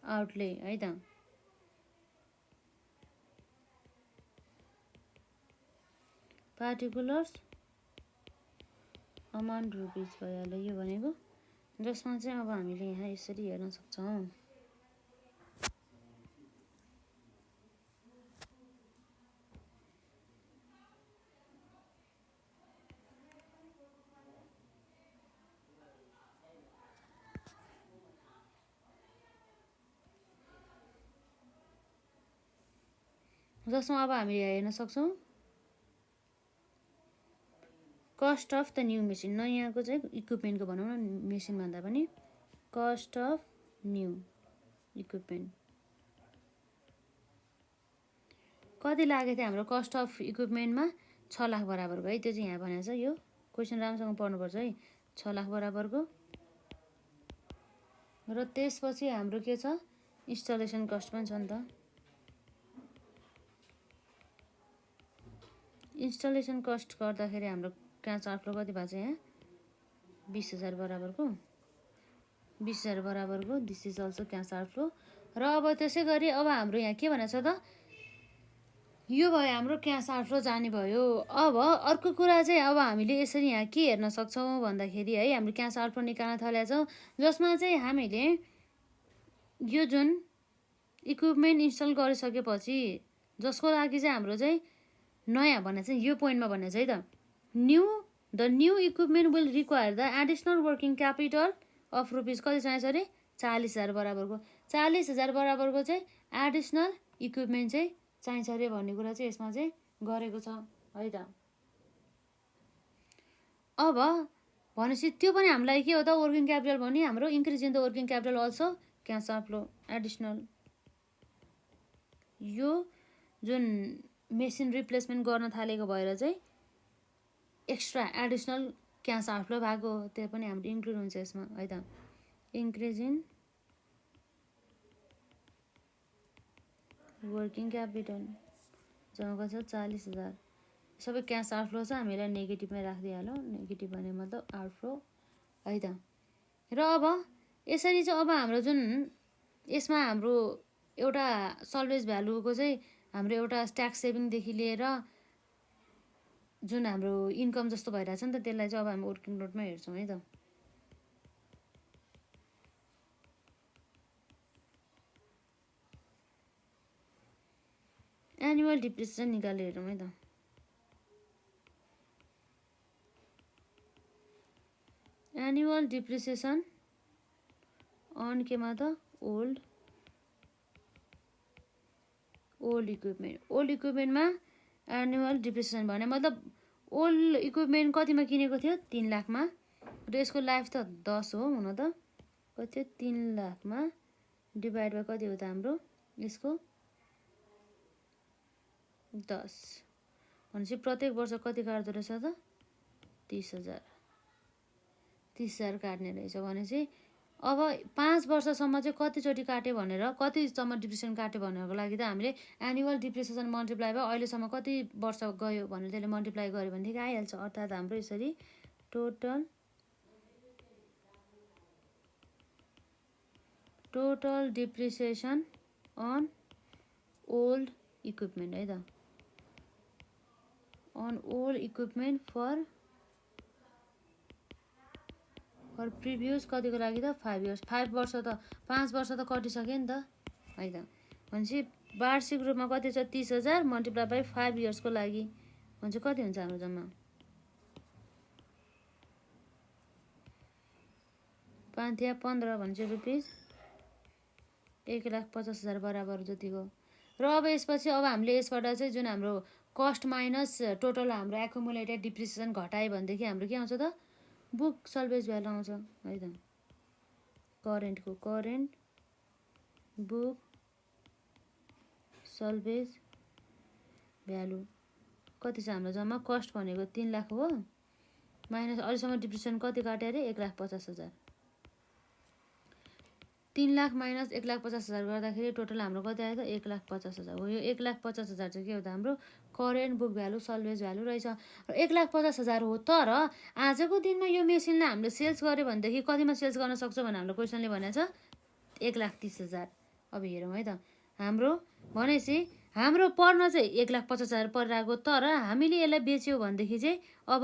outlay है त। पार्टिकुलर्स अमाउन्ट रुपिज भइहाल्यो यो भनेको, जसमा चाहिँ अब हामीले यहाँ यसरी हेर्न सक्छौँ। जसमा अब हामीले हेर्न सक्छौँ cost of the new machine. नयाँको चाहिँ इक्विपमेन्टको भनौँ न, मेसिन भन्दा पनि कस्ट अफ न्यू इक्विपमेन्ट कति लागेको थियो हाम्रो कस्ट अफ इक्विपमेन्टमा 6 लाख बराबरको है। त्यो चाहिँ यहाँ भनेको छ। यो क्वेसन राम्रोसँग पढ्नुपर्छ है। 6 लाख बराबरको र त्यसपछि हाम्रो के छ, इन्स्टलेसन कस्ट पनि छ नि त। इन्स्टलेसन कस्ट गर्दाखेरि हाम्रो क्यास आउटफ्लो कति भएको छ यहाँ 20,000 बराबरको, 20,000 बराबरको this is also cash outflow. र अब त्यसै गरी अब हाम्रो यहाँ के भनेको छ त, यो भयो हाम्रो क्यास आउटफ्लो जाने भयो। अब अर्को कुरा चाहिँ अब हामीले यसरी यहाँ के हेर्न सक्छौँ भन्दाखेरि है, हाम्रो क्यास आउटफ्लो निकाल्न थालेका छौँ जसमा चाहिँ हामीले यो जुन इक्विपमेन्ट इन्स्टल गरिसकेपछि जसको लागि चाहिँ हाम्रो चाहिँ नयाँ भन्ने चाहिँ यो पोइन्टमा भन्ने चाहिँ है त, the new equipment will require the additional working capital of rupees कति चाहिन्छ अरे 40,000 बराबरको। 40,000 बराबरको चाहिँ एडिसनल इक्विपमेन्ट चाहिँ चाहिन्छ अरे भन्ने कुरा चाहिँ यसमा चाहिँ गरेको छ है त। अब भनेपछि त्यो पनि हामीलाई के हो त, वर्किङ क्यापिटल भने हाम्रो increase in the working capital also cash outflow additional. यो जुन मेसिन रिप्लेसमेन्ट गर्न थालेको भएर चाहिँ एक्स्ट्रा एडिसनल क्यास आउटफ्लो भएको, त्यो पनि हाम्रो इन्क्लुड हुन्छ यसमा है त। इन्क्रिज इन वर्किङ क्यापिटल जम्मा छ 40,000 सबै क्यास आउटफ्लो छ। हामीलाई नेगेटिभमै राखिदिइहालौँ, नेगेटिभ भने मतलब आउटफ्लो है त। र अब यसरी चाहिँ अब हाम्रो जुन यसमा हाम्रो एउटा सल्भेज भ्यालुको चाहिँ हाम्रो एउटा ट्याक्स सेभिङदेखि लिएर जुन हाम्रो इन्कम जस्तो भइरहेछ नि त, त्यसलाई चाहिँ अब हामी वर्किङ नोटमा हेर्छौँ है त। एनुअल डिप्रिसिएसन निकालेर हेरौँ है त। एनुअल डिप्रिसिएसन अन केमा त ओल्ड इक्विपमेन्टमा एनुअल डिप्रिसिएसन भने मतलब ओल्ड इक्विपमेन्ट कतिमा किनेको थियो 3 लाखमा र यसको लाइफ त 10 हो हुन त कति 3 लाखमा डिभाइड बाइ कति हो त हाम्रो यसको 10 भनेपछि प्रत्येक वर्ष कति काट्दो रहेछ त 30,000 काट्ने रहेछ भनेपछि अब 5 वर्षसम्म चाहिँ कतिचोटि काट्यो भनेर कतिसम्म डिप्रिसिएसन काट्यो भनेको लागि त हामीले एनुअल डिप्रिसिएसन मल्टिप्लाई बाइ अहिलेसम्म कति वर्ष गयो भनेर त्यसले मल्टिप्लाई गर्यो भनेदेखि आइहाल्छ अर्थात् हाम्रो यसरी total depreciation on old equipment है त on old equipment for previous कतिको लागि त 5 इयर्स 5 वर्ष त 5 वर्ष त कटिसक्यो नि त है त भनेपछि वार्षिक रूपमा कति छ 30,000 मल्टिप्लाई बाइ 5 इयर्सको लागि भनेपछि कति हुन्छ हाम्रो जम्मा 5 या 15 भनेपछि रुपिस 1,50,000 बराबर जतिको र अब यसपछि अब हामीले यसबाट चाहिँ जुन हाम्रो कस्ट माइनस टोटल हाम्रो एकुमुलेटेड डिप्रिसिएसन घटायो भनेदेखि हाम्रो के आउँछ त बुक सल्भेज भ्यालु आउँछ है त करेन्ट बुक सल्भेज भ्यालु कति छ हाम्रो जम्मा कस्ट भनेको 3 लाख हो माइनस अहिलेसम्म डिप्रिसिएसन कति काट्यो अरे 1,50,000 3 लाख माइनस 1,50,000 गर्दाखेरि टोटल हाम्रो कति आयो त 1,50,000 हो यो 1,50,000 चाहिँ के हो त हाम्रो करेन्ट बुक भ्यालु सल्भेज भ्यालु रहेछ र 1,50,000 हो तर आजको दिनमा यो मेसिनलाई हामीले सेल्स गर्यो भनेदेखि कतिमा सेल्स गर्न सक्छ भने हाम्रो क्वेसनले भनेको छ 1,30,000 अब हेरौँ है त हाम्रो भनेपछि हाम्रो पर्न चाहिँ 1,50,000 परिरहेको तर हामीले यसलाई बेच्यो भनेदेखि चाहिँ अब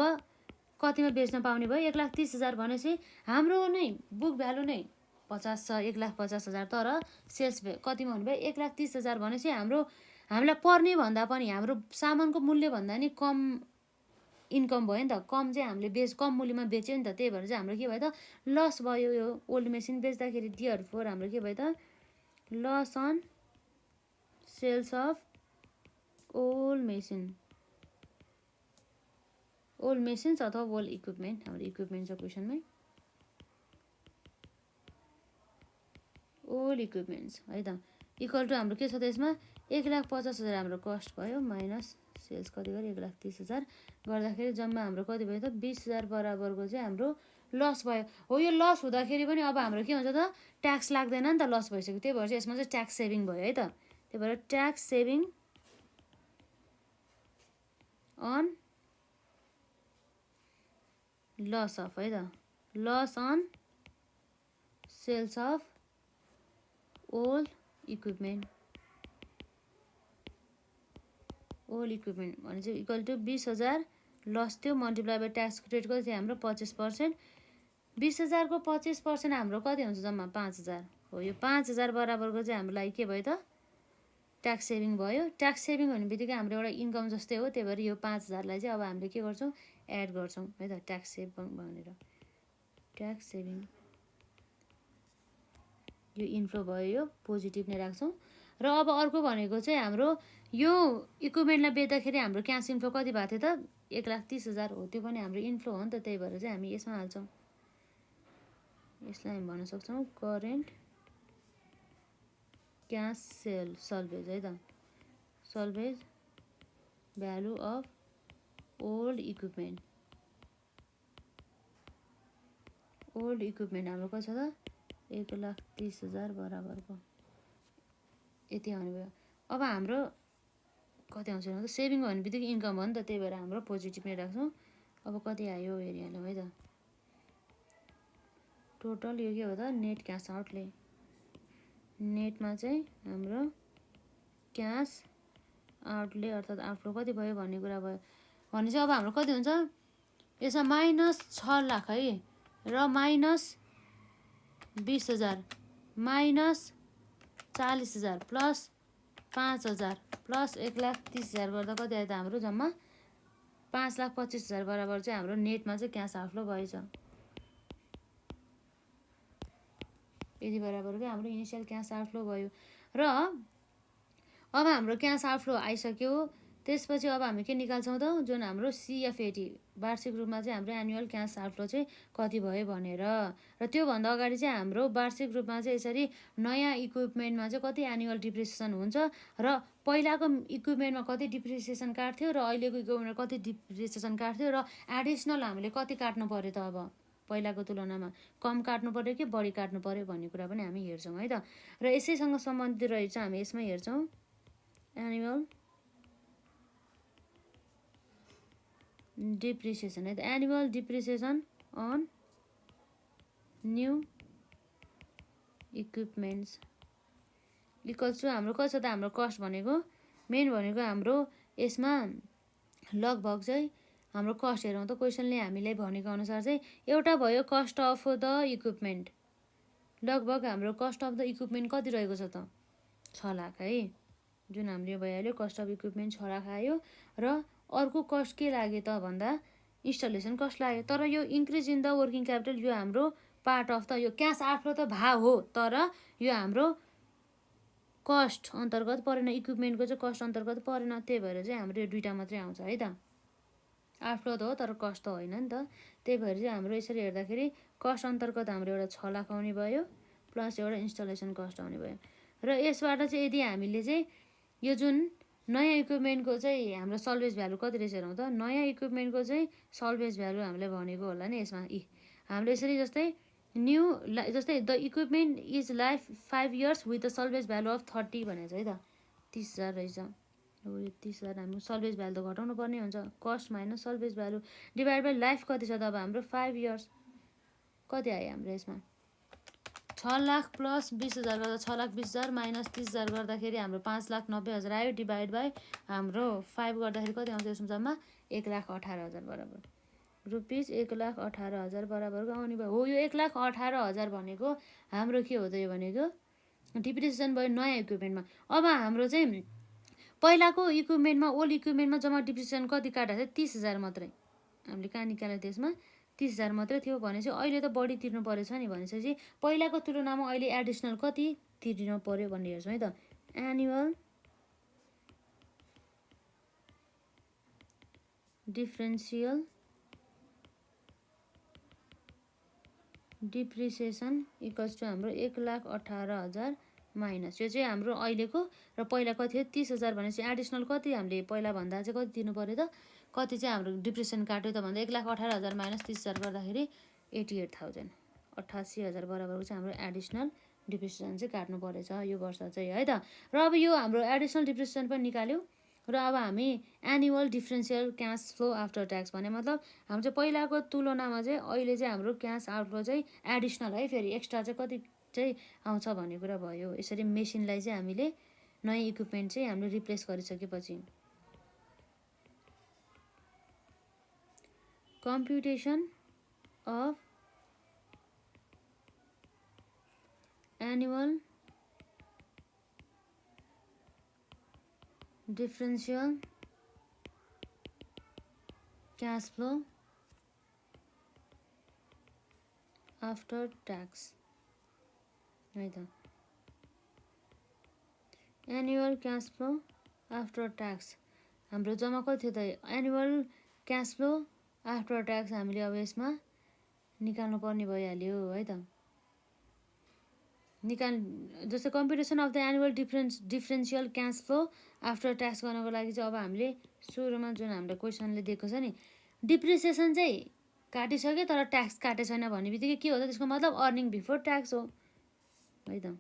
कतिमा बेच्न पाउने भयो 1,30,000 भनेपछि हाम्रो नै बुक भ्यालु नै 50 छ 1,50,000 तर सेल्स कतिमा हुने भयो 1,30,000 भनेपछि हामीलाई पर्ने भन्दा पनि हाम्रो सामानको मूल्य भन्दा नि कम इन्कम भयो नि त कम चाहिँ हामीले कम मूल्यमा बेच्यो नि त त्यही भएर चाहिँ हाम्रो के भयो त लस भयो यो ओल्ड मेसिन बेच्दाखेरि डियर फोर हाम्रो के भयो त loss on sales of old machines अथवा ओल्ड इक्विपमेन्ट हाम्रो इक्विपमेन्ट छ क्वेसनमै ओल्ड इक्विपमेन्ट्स है त इक्वल टु हाम्रो के छ त यसमा 1,50,000 हाम्रो कस्ट भयो माइनस सेल्स कति गऱ्यो 1,30,000 गर्दाखेरि जम्मा हाम्रो कति भयो त 20,000 बराबरको चाहिँ हाम्रो लस भयो हो यो लस हुँदाखेरि पनि अब हाम्रो के हुन्छ त ट्याक्स लाग्दैन नि त लस भइसक्यो त्यही भएर चाहिँ यसमा चाहिँ ट्याक्स सेभिङ भयो है त त्यही भएर tax saving on loss of है त loss on sales of old equipment भने चाहिँ इक्वल टु 20,000 लस थियो मल्टिप्लाई बाई ट्याक्स रेट कति थियो हाम्रो 25% 20,000 को 25% हाम्रो कति हुन्छ जम्मा 5,000 हो यो 5,000 बराबरको चाहिँ हाम्रो लागि के भयो त ट्याक्स सेभिङ भयो ट्याक्स सेभिङ हुने बित्तिकै हाम्रो एउटा इन्कम जस्तै हो त्यही भएर यो 5,000 लाई चाहिँ अब हामीले के गर्छौँ एड गर्छौँ है त ट्याक्स सेभ भनेर ट्याक्स सेभिङ यो इन्फ्लो भयो यो पोजिटिभ नै राख्छौँ र अब अर्को भनेको चाहिँ हाम्रो यो इक्विपमेन्टलाई बेच्दाखेरि हाम्रो क्यास इन्फ्लो कति भएको थियो त 1,30,000 हो त्यो पनि हाम्रो इन्फ्लो हो नि त त्यही भएर चाहिँ हामी यसमा हाल्छौँ यसलाई हामी भन्न सक्छौँ करेन्ट क्यास सल्भेज है त सल्भेज भ्यालु अफ ओल्ड इक्विपमेन्ट हाम्रो कति छ त 1,30,000 बराबरको यति आउने भयो अब हाम्रो कति आउँछ भने त सेभिङ भन्ने बित्तिकै इन्कम हो नि त त्यही भएर हाम्रो पोजिटिभ नै राख्छौँ अब कति आयो हेरिहाल्यौँ है त टोटल यो के हो त नेट क्यास आउटले नेटमा चाहिँ हाम्रो क्यास आउटले अर्थात् आउटफ्लो कति भयो भन्ने कुरा भयो भने चाहिँ अब हाम्रो कति हुन्छ यसमा माइनस 6 लाख है र माइनस 20,000 माइनस 40,000 प्लस 5,000 प्लस 1,30,000 गर्दा कति आयो त हाम्रो जम्मा 5,25,000 बराबर चाहिँ हाम्रो नेटमा चाहिँ क्यास आउटफ्लो भएछ यति बराबरको हाम्रो इनिसियल क्यास आउटफ्लो भयो। र अब हाम्रो क्यास आउटफ्लो आइसक्यो, त्यसपछि अब हामी के निकाल्छौँ त, जुन हाम्रो CF80 वार्षिक रूपमा चाहिँ हाम्रो एनुअल क्यास आउटफ्लो चाहिँ कति भयो भनेर। र त्योभन्दा अगाडि चाहिँ हाम्रो वार्षिक रूपमा चाहिँ यसरी नयाँ इक्विपमेन्टमा चाहिँ कति एनुअल डिप्रिसिएसन हुन्छ र पहिलाको इक्विपमेन्टमा कति डिप्रिसिएसन काट्थ्यो र अहिलेको इक्विपमेन्टमा कति डिप्रिसिएसन काट्थ्यो र एडिसनल हामीले कति काट्नु पऱ्यो त, अब पहिलाको तुलनामा कम काट्नु पऱ्यो कि बढी काट्नु पऱ्यो भन्ने कुरा पनि हामी हेर्छौँ है त। र यसैसँग सम्बन्धित रहेछ हामी यसमा हेर्छौँ एनुअल डिप्रिसिएसन है त। Annual depreciation on new equipments equals to हाम्रो कति छ त, हाम्रो कस्ट भनेको मेन भनेको हाम्रो यसमा लगभग चाहिँ हाम्रो कस्ट हेरौँ त, क्वेसनले हामीलाई भनेको अनुसार चाहिँ एउटा भयो कस्ट अफ द इक्विपमेन्ट, लगभग हाम्रो कस्ट अफ द इक्विपमेन्ट कति रहेको छ त, 6 लाख है, जुन हाम्रो भइहाल्यो कस्ट अफ इक्विपमेन्ट 6 लाख आयो। र अर्को कस्ट के लाग्यो त भन्दा इन्स्टलेसन कस्ट लाग्यो। तर यो increase in the working capital यो हाम्रो पार्ट अफ त, यो क्यास आउटफ्लो त भा हो, तर यो हाम्रो कस्ट अन्तर्गत परेन, इक्विपमेन्टको चाहिँ कस्ट अन्तर्गत परेन, त्यही भएर चाहिँ हाम्रो यो दुईवटा मात्रै आउँछ है त। आउटफ्लो त हो तर कस्ट त होइन नि त, त्यही भएर चाहिँ हाम्रो यसरी हेर्दाखेरि कस्ट अन्तर्गत हाम्रो एउटा 6 लाख आउने भयो प्लस एउटा इन्स्टलेसन कस्ट आउने भयो। र यसबाट चाहिँ यदि हामीले चाहिँ यो जुन नयाँ इक्विपमेन्टको चाहिँ हाम्रो सल्भेज भ्यालु कति रहेछ हेरौँ त, नयाँ इक्विपमेन्टको चाहिँ सल्भेज भ्यालु हामीले भनेको होला नि यसमा, हामीले यसरी जस्तै न्यू जस्तै the equipment is life 5 years with the salvage value of 30 भनेको छ है त, 30,000 रहेछ। अब यो 30,000 हाम्रो सल्भेज भ्यालु त घटाउनु पर्ने हुन्छ, cost minus salvage value divide by life कति छ त, अब हाम्रो 5 years कति आयो हाम्रो यसमा 6 लाख प्लस 20,000 गर्दा 6,20,000 माइनस 30,000 गर्दाखेरि हाम्रो 5,90,000 आयो, डिभाइड बाई हाम्रो 5 गर्दाखेरि कति आउँछ यसमा जम्मा 1,18,000 बराबर रुपिस 1,18,000 बराबरको आउने भयो। हो यो 1,18,000 भनेको हाम्रो के हो त, यो भनेको डिप्रिसिएसन भयो नयाँ इक्विपमेन्टमा। अब हाम्रो चाहिँ पहिलाको इक्विपमेन्टमा ओल्ड इक्विपमेन्टमा जम्मा डिप्रिसिएसन कति काटेको छ, 30,000 मात्रै हामीले कहाँ निकालेको त्यसमा 30,000 मात्रै थियो भनेपछि अहिले त बढी तिर्नु परेछ नि, भनेपछि पहिलाको तुलनामा अहिले एडिसनल कति तिर्नु पर्यो भन्ने हेर्छौँ है त। Annual differential depreciation equals to हाम्रो 1,18,000 माइनस यो चाहिँ हाम्रो अहिलेको र पहिला कति थियो 30,000 भनेपछि एडिसनल कति हामीले पहिला भन्दा चाहिँ कति तिर्नु पऱ्यो त, कति चाहिँ हाम्रो डिप्रिसिएसन काट्यो त भन्दा 1,18,000 माइनस 30,000 गर्दाखेरि 88,000 88,000 बराबरको चाहिँ हाम्रो एडिसनल डिप्रिसिएसन चाहिँ काट्नु परेछ यो वर्ष चाहिँ है त। र अब यो हाम्रो एडिसनल डिप्रिसिएसन पनि निकाल्यो र अब हामी annual differential cash flow after tax भने मतलब हाम्रो चाहिँ पहिलाको तुलनामा चाहिँ अहिले चाहिँ हाम्रो क्यास आउटफ्लो चाहिँ एडिसनल है, फेरि एक्स्ट्रा चाहिँ कति चाहिँ आउँछ भन्ने कुरा भयो। यसरी मेसिनलाई चाहिँ हामीले नयाँ इक्विपमेन्ट चाहिँ हामीले रिप्लेस गरिसकेपछि कम्प्युटेसन of annual differential cash flow after tax है त। Annual cash flow after tax हाम्रो जम्मा कति थियो त, annual cash flow after tax हामीले अब यसमा निकाल्नु पर्ने भइहाल्यो है त। जस्तै कम्प्युटेसन of the annual differential cash flow after tax गर्नको लागि चाहिँ अब हामीले सुरुमा जुन हाम्रो क्वेसनले दिएको छ नि, डिप्रिसिएसन चाहिँ काटिसक्यो तर ट्याक्स काटे छैन भन्ने बित्तिकै के हो त, त्यसको मतलब अर्निङ बिफोर ट्याक्स हो है त।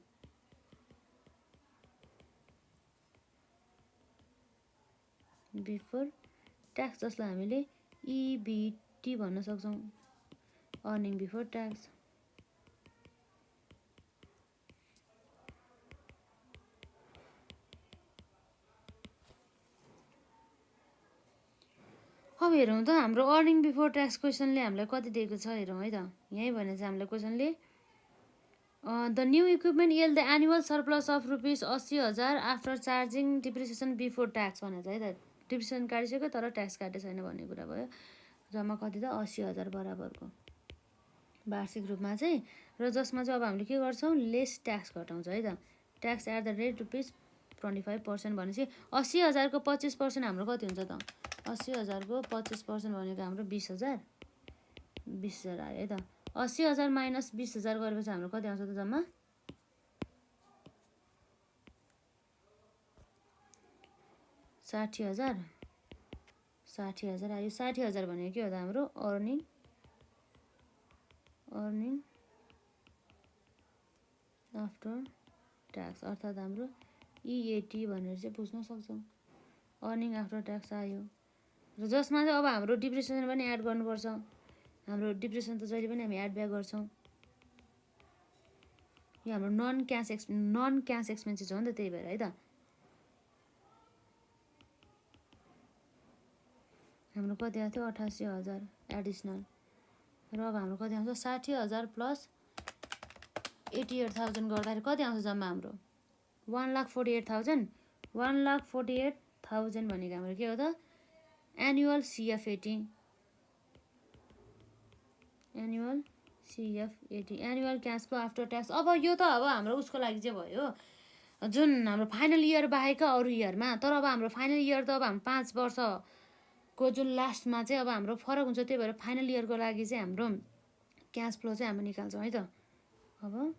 बिफोर ट्याक्स जसलाई हामीले EBT भन्न सक्छौँ, अर्निङ बिफोर ट्याक्स। अब हेरौँ त हाम्रो अर्निङ बिफोर ट्याक्स क्वेसनले हामीलाई कति दिएको छ हेरौँ है त। यहीँ भने चाहिँ हामीलाई क्वेसनले the new equipment yield the annual surplus of rupees 80,000 after charging depreciation before tax भनेको छ है त। डिप्रिसिएसन काटिसक्यो तर ट्याक्स काटे छैन भन्ने कुरा भयो। जम्मा कति त 80,000 बराबरको वार्षिक रूपमा चाहिँ, र जसमा चाहिँ अब हामीले के गर्छौँ, लेस ट्याक्स घटाउँछ है त। ट्याक्स एट द रेट ₹25% भनेपछि 80,000 को 25% हाम्रो कति हुन्छ त? 80,000 को 25% भनेको हाम्रो 20,000 आयो है त। 80,000 माइनस 20,000 गरेपछि हाम्रो कति आउँछ त जम्मा? 60,000 आयो। 60,000 भनेको के हो त हाम्रो? अर्निङ आफ्टर ट्याक्स, अर्थात् हाम्रो EAT भनेर चाहिँ बुझ्न सक्छौँ। अर्निङ आफ्टर ट्याक्स आयो, र जसमा चाहिँ अब हाम्रो डिप्रिसिएसन पनि एड गर्नुपर्छ। हाम्रो डिप्रिसिएसन त जहिले पनि हामी एड ब्याक गर्छौँ। यो हाम्रो नन क्यास एक्सपेन्सेस हो नि त, त्यही भएर है त। हाम्रो कति आएको थियो? 88,000 एडिसनल, र अब हाम्रो कति आउँछ? 60,000 प्लस 88,000 गर्दाखेरि कति आउँछ जम्मा हाम्रो? 1,48,000। 1,48,000 भनेको हाम्रो के हो त? Annual CFAT, annual cash flow after tax. अब यो त अब हाम्रो उसको लागि चाहिँ भयो, जुन हाम्रो फाइनल इयर बाहेक अरू इयरमा। तर अब हाम्रो फाइनल इयर त अब हाम्रो 5 वर्षको जुन लास्टमा चाहिँ अब हाम्रो फरक हुन्छ, त्यही भएर फाइनल इयरको लागि चाहिँ हाम्रो क्यास फ्लो चाहिँ हामी निकाल्छौँ है त। अब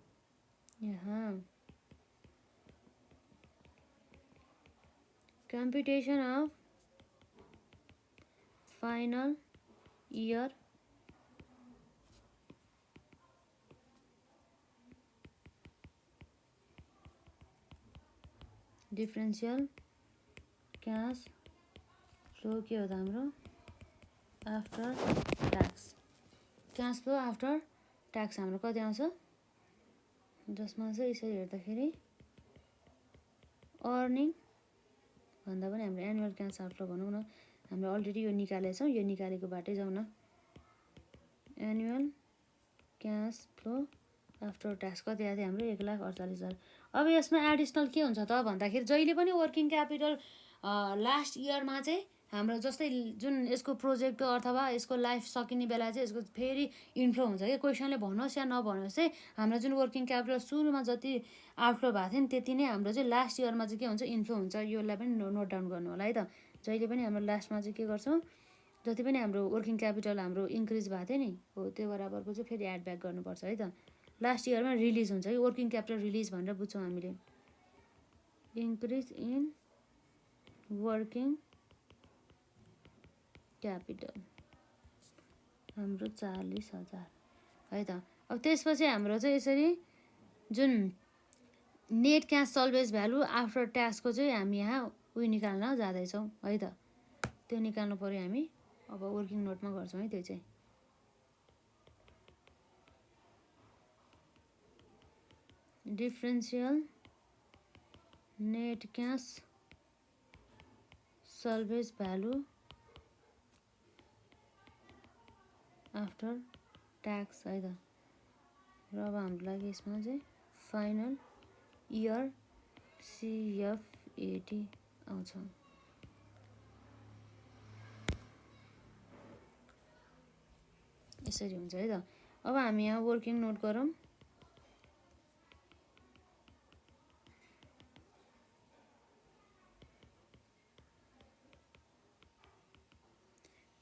यहाँ कम्प्युटेसन of final year differential cash flow के हो त हाम्रो? After tax. Cash flow after tax हाम्रो कति आउँछ? जसमा चाहिँ यसरी हेर्दाखेरि अर्निङ भन्दा पनि हाम्रो एनुअल क्यास आउटफ्लो भनौँ न, हाम्रो अलरेडी यो निकालेको छौँ, यो निकालेको बाटै जाउँ न। Annual cash flow after tax कति आएको थियो हाम्रो? 1,48,000। अब यसमा एडिसनल के हुन्छ त भन्दाखेरि, जहिले पनि वर्किङ क्यापिटल लास्ट इयरमा चाहिँ हाम्रो जस्तै जुन यसको प्रोजेक्ट अथवा यसको लाइफ सकिने बेला चाहिँ यसको फेरि इन्फ्लो हुन्छ कि। क्वेसनले भनोस् या नभनोस् चाहिँ हाम्रो जुन वर्किङ क्यापिटल सुरुमा जति आउटफ्लो भएको थियो नि, त्यति नै हाम्रो चाहिँ लास्ट इयरमा चाहिँ के हुन्छ? इन्फ्लो हुन्छ। यसलाई पनि नोट डाउन गर्नु होला है त। जहिले पनि हाम्रो लास्टमा चाहिँ के गर्छौँ, जति पनि हाम्रो वर्किङ क्यापिटल हाम्रो इन्क्रिज भएको थियो नि, हो त्यो बराबरको चाहिँ फेरि एड ब्याक गर्नुपर्छ है त। लास्ट इयरमा रिलिज हुन्छ कि, वर्किङ क्यापिटल रिलिज भनेर बुझ्छौँ हामीले। इन्क्रिज इन वर्किङ क्यापिटल हाम्रो 40,000 है त। अब त्यसपछि हाम्रो चाहिँ यसरी जुन net cash salvage value after ट्याक्सको चाहिँ हामी यहाँ उयो निकाल्न जाँदैछौँ है त। त्यो निकाल्नु पऱ्यो हामी। अब वर्किङ नोटमा गर्छौँ है त्यो चाहिँ। Differential net cash salvage value after tax है त। र अब हाम्रो लागि यसमा चाहिँ फाइनल इयर CFAT आउँछ। यसरी हुन्छ है त। अब हामी यहाँ वर्किङ नोट गरौँ।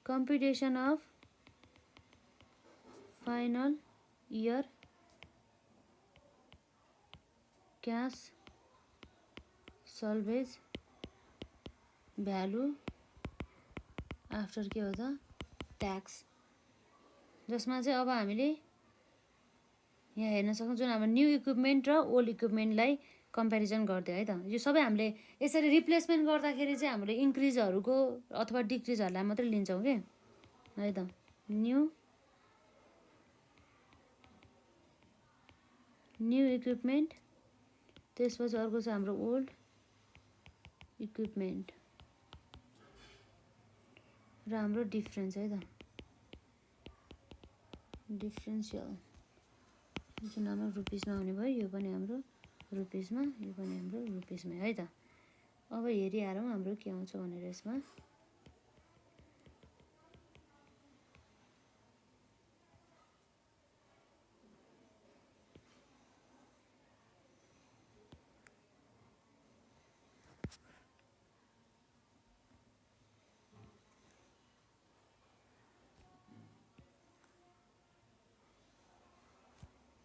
Computation of final year cash salvage value after के हो त? ट्याक्स। जसमा चाहिँ अब हामीले यहाँ हेर्न सक्छौँ, जुन हाम्रो न्यू इक्विपमेन्ट र ओल्ड इक्विपमेन्टलाई कम्पेरिजन गर्दै है त। यो सबै हामीले यसरी रिप्लेसमेन्ट गर्दाखेरि चाहिँ हामीले इन्क्रिजहरूको अथवा डिक्रिजहरूलाई मात्रै लिन्छौँ कि है त। न्यू इक्विपमेन्ट, त्यसपछि अर्को चाहिँ हाम्रो ओल्ड इक्विपमेन्ट र हाम्रो डिफरेन्स है त। डिफरेन्सियल जुन हाम्रो रुपिसमा हुने भयो, यो पनि हाम्रो रुपिसमा, यो पनि हाम्रो रुपिसमा है त। अब हेरिहालौँ हाम्रो के आउँछ भनेर यसमा।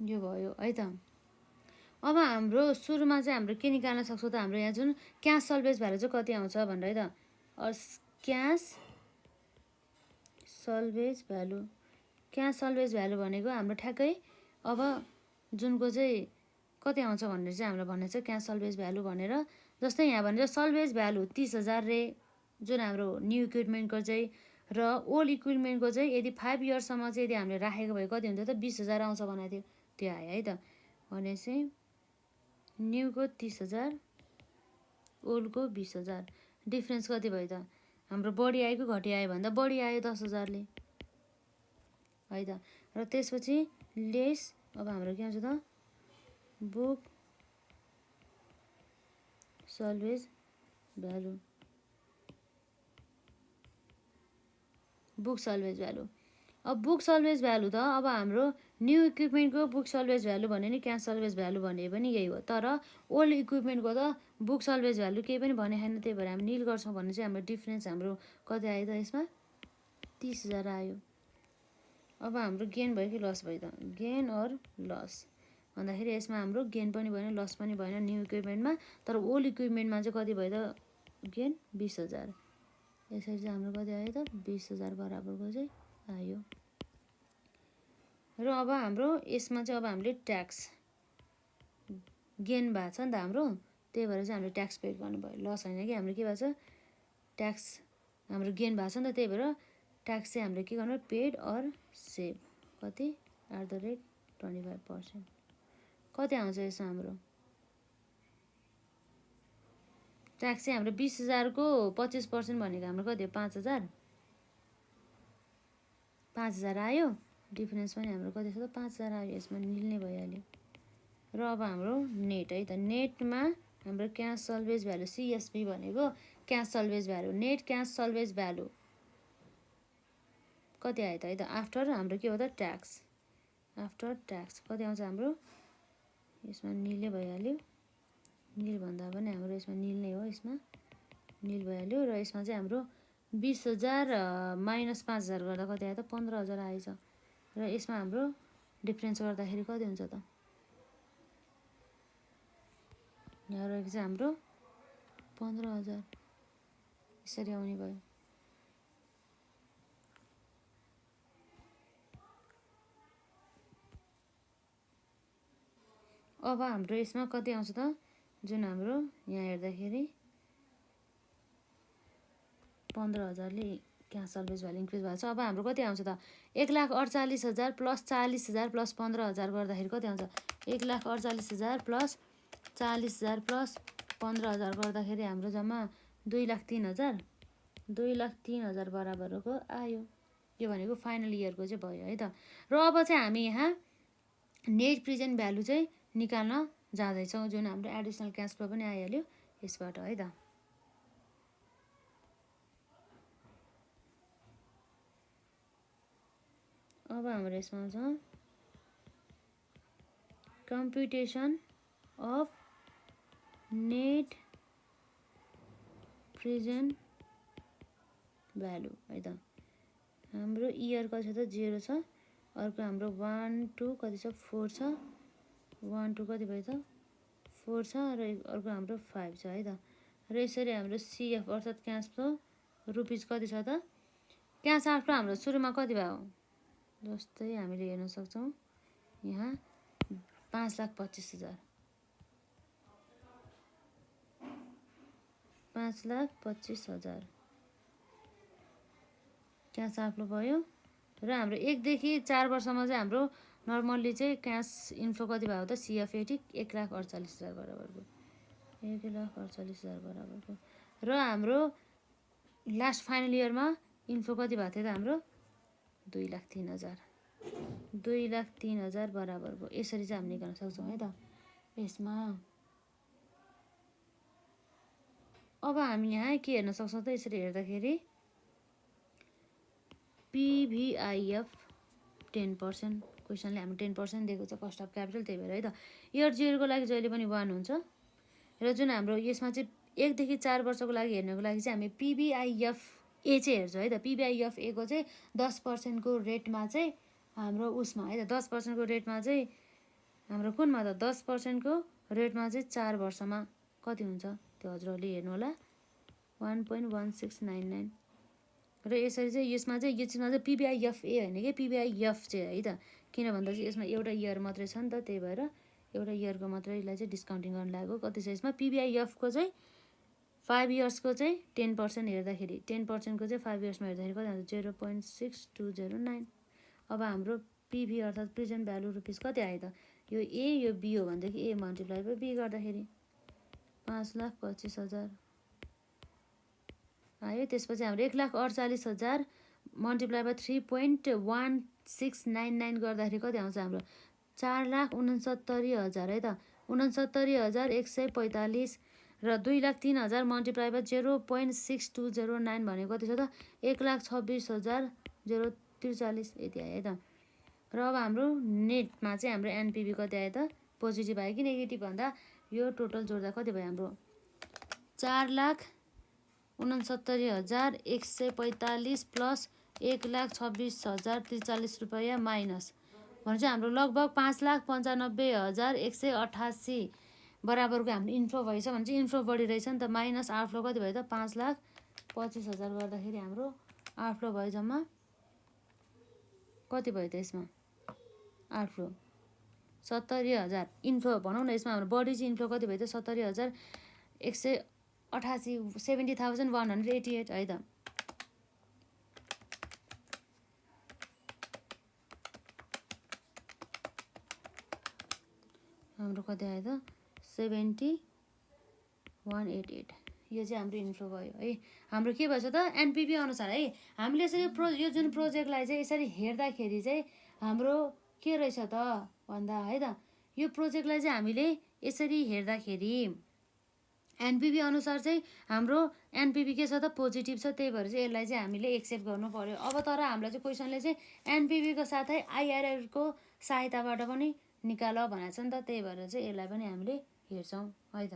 यो भयो है त। अब हाम्रो सुरुमा चाहिँ हाम्रो के निकाल्न सक्छौँ त, हाम्रो यहाँ जुन क्यास सल्भेज भ्यालु चाहिँ कति आउँछ भनेर है त। Cash salvage value, cash salvage value भनेको हाम्रो ठ्याक्कै अब जुनको चाहिँ कति आउँछ भनेर चाहिँ हामीलाई भनेको छ क्यास सल्भेज भ्यालु भनेर। जस्तै यहाँ भनेर सल्भेज भ्यालु 30,000 रे जुन हाम्रो न्यू इक्विपमेन्टको चाहिँ, र ओल्ड इक्विपमेन्टको चाहिँ यदि 5 इयर्ससम्म चाहिँ यदि हामीले राखेको भए कति हुन्छ त 20,000 आउँछ भनेको थियो, त्यो आयो है त। भनेपछि न्यूको 30,000 ओल्डको 20,000, डिफ्रेन्स कति भयो त हाम्रो बढी आयो कि घटी आयो भन्दा बढी आयो 10,000ले है त। र त्यसपछि लेस अब हाम्रो के आउँछ त book salvage value, book salvage value. अब बुक सल्भेज भ्यालु त अब हाम्रो न्यू इक्विपमेन्टको बुक सल्भेज भ्यालु भने नि क्यास सल्भेज भ्यालु भने पनि यही हो, तर ओल्ड इक्विपमेन्टको त बुक सल्भेज भ्यालु केही पनि भने छैन, त्यही भएर हामी निल गर्छौँ भने चाहिँ हाम्रो डिफ्रेन्स हाम्रो कति आयो त यसमा 30,000 आयो। अब हाम्रो गेन भयो कि लस भयो त, गेन अर लस भन्दाखेरि यसमा हाम्रो गेन पनि भएन लस पनि भएन न्यू इक्विपमेन्टमा, तर ओल्ड इक्विपमेन्टमा चाहिँ कति भयो त गेन 20,000। यसरी चाहिँ हाम्रो कति आयो त 20,000 बराबरको चाहिँ आयो। र अब हाम्रो यसमा चाहिँ अब हामीले ट्याक्स गेन भएको छ नि त हाम्रो, त्यही भएर चाहिँ हामीले ट्याक्स पे गर्नु भयो, लस होइन कि हाम्रो के भएको छ ट्याक्स हाम्रो गेन भएको छ नि त, त्यही भएर ट्याक्स चाहिँ हामीले के गर्नु पेड अर सेभ कति @25%। कति आउँछ यसमा हाम्रो ट्याक्स चाहिँ हाम्रो 20,000 को 25% भनेको हाम्रो कति हो 5,000, 5,000 आयो। डिफरेन्स पनि हाम्रो कति छ त 5,000 आयो, यसमा निल नै भइहाल्यो। र अब हाम्रो नेट है त, नेटमा हाम्रो क्यास सल्भेज भ्यालु CSV भनेको cash salvage value, net cash salvage value कति आयो त है त आफ्टर हाम्रो के हो त ट्याक्स, आफ्टर ट्याक्स कति आउँछ हाम्रो यसमा निलै भइहाल्यो, निल भन्दा पनि हाम्रो यसमा निल नै हो, यसमा निल भइहाल्यो। र यसमा चाहिँ हाम्रो 20,000 माइनस 5,000 गर्दा कति आयो त 15,000 आएछ। र यसमा हाम्रो डिफ्रेन्स गर्दाखेरि कति हुन्छ त यहाँ रहेको चाहिँ हाम्रो 15,000 यसरी आउने भयो। अब हाम्रो यसमा कति आउँछ त जुन हाम्रो यहाँ हेर्दाखेरि 15,000ले क्यास सल्भेज भ्यालु इन्क्रिज भएको छ। अब हाम्रो कति आउँछ त 1,48,000 प्लस 40,000 प्लस 15,000 गर्दाखेरि कति आउँछ 1,48,000 प्लस 40,000 प्लस 15,000 गर्दाखेरि हाम्रो जम्मा 2,03,000, 2,03,000 बराबरको आयो। यो भनेको फाइनल इयरको चाहिँ भयो है त। र अब चाहिँ हामी यहाँ नेट प्रेजेन्ट भ्यालु चाहिँ निकाल्न जाँदैछौँ, जुन हाम्रो एडिसनल क्यास फ्लो पनि आइहाल्यो यसबाट है त। अब हाम्रो यसमा आउँछ कम्प्युटेसन अफ नेट प्रेजेन्ट भ्यालु है त। हाम्रो इयर कति छ त 0 छ, अर्को हाम्रो 1 2 कति छ 4 छ, 1 2 कति भयो त 4 छ, र अर्को हाम्रो 5 छ है त। र यसरी हाम्रो CF अर्थात् क्यास फ्लो रुपिज कति छ त क्यास आउटफ्लो हाम्रो सुरुमा कति भयो जस्तै हामीले हेर्न सक्छौँ यहाँ 5,25,000, 5,25,000 क्यास आउटफ्लो भयो। र हाम्रो 1 देखि 4 वर्षमा चाहिँ हाम्रो नर्मल्ली चाहिँ क्यास इन्फ्लो कति भयो त CF 1,48,000 बराबरको, 1,48,000 बराबरको। र हाम्रो लास्ट फाइनल इयरमा इन्फ्लो कति भएको थियो त हाम्रो 2,03,000, 2,03,000 बराबरको। यसरी चाहिँ हामी निकाल्न सक्छौँ है त यसमा। अब हामी यहाँ के हेर्न सक्छौँ त यसरी हेर्दाखेरि PVIF 10%, क्वेसनले हाम्रो 10% दिएको छ कस्ट अफ क्यापिटल, त्यही भएर है त। इयर 0 को लागि जहिले पनि 1 हुन्छ। र जुन हाम्रो यसमा चाहिँ 1 देखि 4 वर्षको लागि हेर्नको लागि चाहिँ हामी PVIF ए चाहिँ हेर्छौँ है त। PVIF ए को चाहिँ 10% को रेटमा चाहिँ हाम्रो उसमा है त 10% को रेटमा चाहिँ हाम्रो कुनमा त 10% को रेटमा चाहिँ 4 वर्षमा कति हुन्छ त्यो हजुरहरूले हेर्नु होला 1.1699 र यसरी चाहिँ यसमा चाहिँ यो चिजमा चाहिँ पिबिआइएफए होइन कि पिबिआइएफ चाहिँ है त किन भन्दा चाहिँ यसमा एउटा इयर मात्रै छ नि त त्यही भएर एउटा इयरको मात्रै यसलाई चाहिँ डिस्काउन्टिङ गर्न लागेको कति छ यसमा पिबिआइएफको चाहिँ 5 इयर्सको चाहिँ 10% हेर्दाखेरि 10%को चाहिँ 5 इयर्समा हेर्दाखेरि कति आउँछ 0.6209 अब हाम्रो पिभी अर्थात् प्रेजेन्ट भ्यालु रुपिस कति आयो त यो ए यो बी हो भनेदेखि ए मल्टिप्लाई बाई बी गर्दाखेरि 5,25,000 आयो। त्यसपछि हाम्रो 1,48,000 मल्टिप्लाई बाई 3.1699 गर्दाखेरि कति आउँछ हाम्रो 4,69,000 है त 69,145 र 2,03,000 मल्टिप्लाई बाई 0.6209 भनेको कति छ त 1,26,043 यति आयो है त। र अब हाम्रो नेटमा चाहिँ हाम्रो एनपिभी कति आयो त पोजिटिभ आयो कि नेगेटिभ भन्दा यो टोटल जोड्दा कति भयो हाम्रो 4,69,145 प्लस 1,26,043 रुपियाँ माइनस भने चाहिँ हाम्रो लगभग 5,95,188 बराबरको हाम्रो इन्फ्लो भएछ भने चाहिँ इन्फ्लो बढिरहेछ नि त माइनस आउटफ्लो कति भयो त 5,25,000 गर्दाखेरि हाम्रो आउटफ्लो भयो जम्मा कति भयो त यसमा आउटफ्लो 70,000 इन्फ्लो भनौँ न यसमा हाम्रो बढी चाहिँ इन्फ्लो कति भयो त 70,188 70,188 है त। हाम्रो कति आयो त 70,188 यो चाहिँ हाम्रो इन्फ्लो भयो है। हाम्रो के भएछ त एनपिभी अनुसार है हामीले यसरी यो जुन प्रोजेक्टलाई चाहिँ यसरी हेर्दाखेरि चाहिँ हाम्रो के रहेछ त भन्दा है त यो प्रोजेक्टलाई चाहिँ हामीले यसरी हेर्दाखेरि एनपिभी अनुसार चाहिँ हाम्रो एनपिभी के छ त पोजिटिभ छ त्यही भएर चाहिँ यसलाई चाहिँ हामीले एक्सेप्ट गर्नु पर्यो। अब तर हामीलाई चाहिँ क्वेसनले चाहिँ एनपिभीको साथै आइआरआरको सहायताबाट पनि निकाल भनेको छ नि त त्यही भएर चाहिँ यसलाई पनि हामीले हेर्छौँ है त।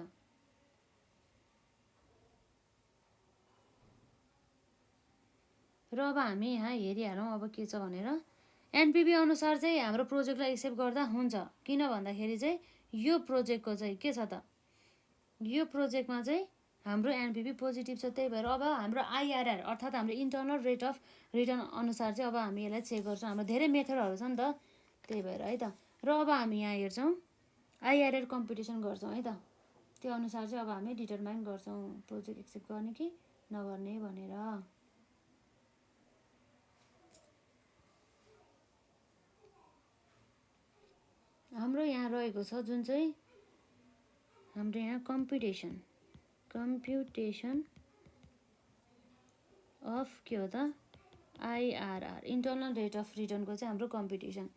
र अब हामी यहाँ हेरिहालौँ अब के छ भनेर एनपिभी अनुसार चाहिँ हाम्रो प्रोजेक्टलाई एक्सेप्ट गर्दा हुन्छ किन भन्दाखेरि चाहिँ यो प्रोजेक्टको चाहिँ के छ त यो प्रोजेक्टमा चाहिँ हाम्रो एनपिभी पोजिटिभ छ त्यही भएर अब हाम्रो आइआरआर अर्थात् हाम्रो इन्टर्नल रेट अफ रिटर्न अनुसार चाहिँ अब हामी यसलाई चेक गर्छौँ। हाम्रो धेरै मेथडहरू छ नि त त्यही भएर है त। र अब हामी यहाँ हेर्छौँ आइआरआर कम्पिटिसन गर्छौँ है त त्यो अनुसार चाहिँ अब हामी डिटरमाइन गर्छौँ प्रोजेक्ट एक्सेप्ट गर्ने कि नगर्ने भनेर। हाम्रो यहाँ रहेको छ जुन चाहिँ हाम्रो यहाँ कम्प्युटेसन अफ के हो त आइआरआर इन्टर्नल रेट अफ रिटर्नको चाहिँ हाम्रो कम्प्युटेसन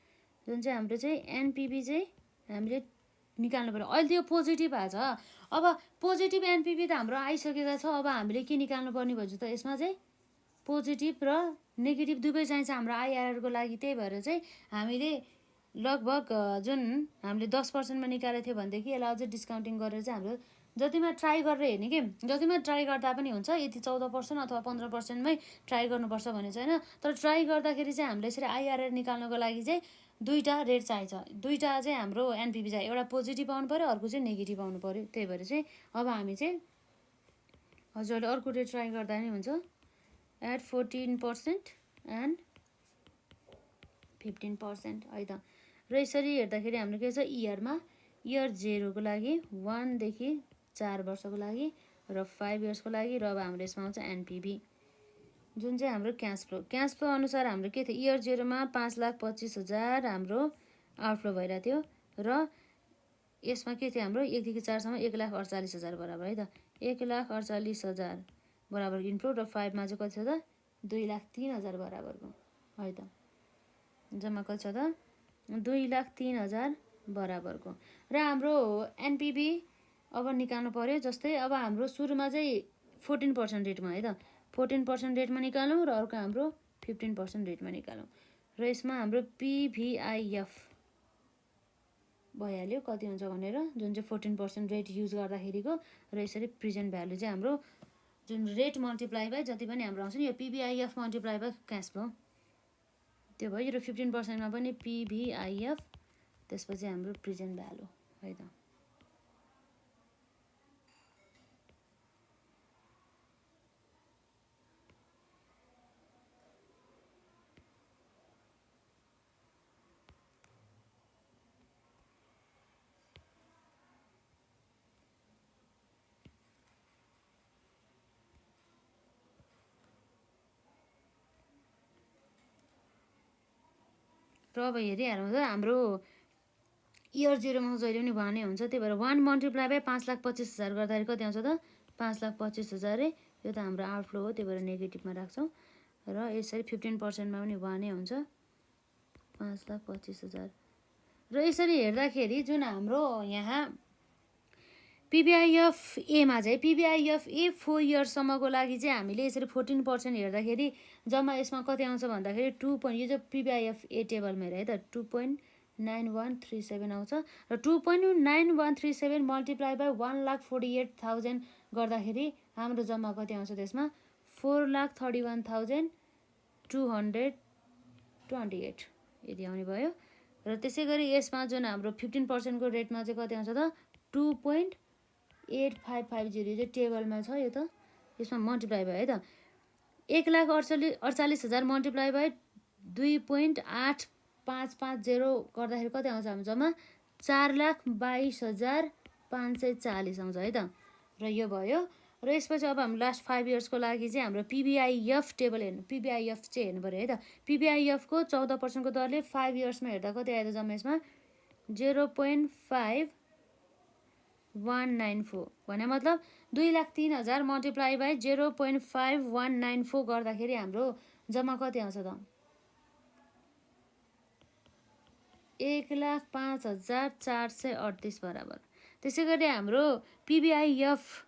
जुन चाहिँ हाम्रो चाहिँ एनपिभी चाहिँ हामीले निकाल्नु पर्यो। अहिले त्यो पोजिटिभ आएको छ अब पोजिटिभ एनपिभी त हाम्रो आइसकेको छ अब हामीले के निकाल्नु पर्ने भन्छ त यसमा चाहिँ पोजिटिभ र नेगेटिभ दुवै चाहिन्छ हाम्रो आइआरआरको लागि त्यही भएर चाहिँ हामीले लगभग जुन हामीले 10%मा निकालेको थियो भनेदेखि यसलाई अझै डिस्काउन्टिङ गरेर चाहिँ हाम्रो जतिमा ट्राई गरेर हेर्ने कि जतिमा ट्राई गर्दा पनि हुन्छ यति 14% अथवा 15%मै ट्राई गर्नुपर्छ भने चाहिँ होइन तर ट्राई गर्दाखेरि चाहिँ हामीले यसरी आइआरआर निकाल्नको लागि चाहिँ दुईवटा रेट चाहिन्छ दुईवटा चाहिँ हाम्रो एनपिभी चाहिँ एउटा पोजिटिभ आउनु पऱ्यो अर्को चाहिँ नेगेटिभ आउनु पऱ्यो त्यही भएर चाहिँ अब हामी चाहिँ हजुरहरूले अर्को रेट ट्राई गर्दा नि हुन्छ एट 14% एन्ड 15% है त। र यसरी हेर्दाखेरि हाम्रो के छ इयरमा इयर 0 को लागि 1 देखि 4 वर्षको लागि र 5 इयर्सको लागि र अब हाम्रो यसमा आउँछ एनपिभी जुन चाहिँ हाम्रो क्यास फ्लो अनुसार हाम्रो के थियो इयर 0 मा 5,25,000 हाम्रो आउटफ्लो भइरहेको थियो र यसमा के थियो हाम्रो 1 देखि 4 सम्म 1,48,000 बराबर है त 1,48,000 बराबर इन्फ्लो र 5 मा चाहिँ कति छ त 2,03,000 बराबरको है त जम्मा कति छ त 2,03,000 बराबरको। र हाम्रो एनपिभी अब निकाल्नु पर्यो जस्तै अब हाम्रो सुरुमा चाहिँ 14% रेटमा है त 14% रेटमा निकालौँ र अर्को हाम्रो 15% रेटमा निकालौँ र यसमा हाम्रो पिभिआइएफ भइहाल्यो कति हुन्छ भनेर जुन चाहिँ 14% रेट युज गर्दाखेरिको र यसरी प्रेजेन्ट भ्यालु चाहिँ हाम्रो जुन रेट मल्टिप्लाई बाई जति पनि हाम्रो आउँछ नि यो PVIF multiply by cash flow त्यो भयो र 15%मा पनि पिभिआइएफ त्यसपछि हाम्रो प्रेजेन्ट भ्यालु है त। र अब हेरिहालौँ त हाम्रो इयर 0मा जहिले पनि 1 नै हुन्छ, त्यही भएर 1 मल्टिप्लाई बाई 5,25,000 गर्दाखेरि कति आउँछ त 5,25,000 यो त हाम्रो आउटफ्लो हो, त्यही भएर नेगेटिभमा राख्छौँ। र यसरी 15%मा पनि 1 नै हुन्छ 5,25,000। र यसरी हेर्दाखेरि जुन हाम्रो यहाँ पिबिआइएफ एमा चाहिँ पिबिआइएफ ए 4 इयर्ससम्मको लागि चाहिँ हामीले यसरी 14% हेर्दाखेरि जम्मा यसमा कति आउँछ भन्दाखेरि यो चाहिँ पिबिआइएफ ए टेबलमा हेर है त 2.9137 आउँछ। र 2.9137 मल्टिप्लाई बाई 1,48,000 गर्दाखेरि हाम्रो जम्मा कति आउँछ त्यसमा 4,31,228 यदि आउने भयो। र त्यसै गरी यसमा जुन हाम्रो 15%को रेटमा चाहिँ कति आउँछ त 2.8550 चाहिँ टेबलमा छ, यो त यसमा मल्टिप्लाई भयो है त 1,48,000 मल्टिप्लाई बाई 2.8550 गर्दाखेरि कति आउँछ हाम्रो जम्मा 4,22,540 आउँछ है त। र यो भयो। र यसपछि अब हाम्रो लास्ट 5 इयर्सको लागि चाहिँ हाम्रो पिबिआइएफ टेबल हेर्नु, पिबिआइएफ चाहिँ हेर्नु पऱ्यो है त। पिबिआइएफको 14%को दरले 5 इयर्समा हेर्दा कति आयो त जम्मा यसमा 0.5194 भने मतलब 2,03,000 मल्टिप्लाई बाई 0.5194 गर्दाखेरि हाम्रो जम्मा कति आउँछ त 1,05,438 बराबर। त्यसै गरी हाम्रो पिबिआइएफ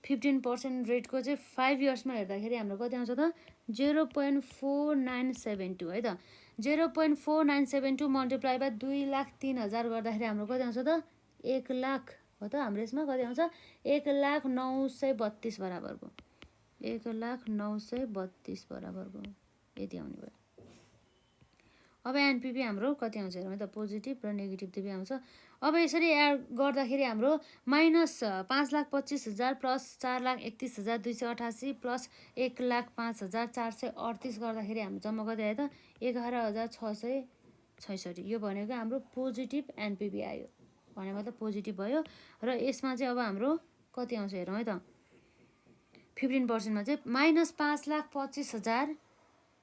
15% रेटको चाहिँ 5 इयर्समा हेर्दाखेरि हाम्रो कति आउँछ त 0.4972 है त। 0.4972 मल्टिप्लाई बाई 2,03,000 गर्दाखेरि हाम्रो कति आउँछ त 1 लाख हो त। हाम्रो यसमा कति आउँछ 1,0932 बराबरको 1,0932 बराबरको यति आउने भयो। अब एनपिभी हाम्रो कति आउँछ हेरौँ त पोजिटिभ र नेगेटिभ दुवै आउँछ। अब यसरी एड गर्दाखेरि हाम्रो माइनस 5,25,000 प्लस 4,31,288 प्लस 1,05,438 गर्दाखेरि हाम्रो जम्मा कति आयो त 11,666। यो भनेको हाम्रो पोजिटिभ एनपिभी आयो भने मतलब पोजिटिभ भयो। र यसमा चाहिँ अब हाम्रो कति आउँछ हेरौँ है त 15%मा चाहिँ माइनस 5,25,000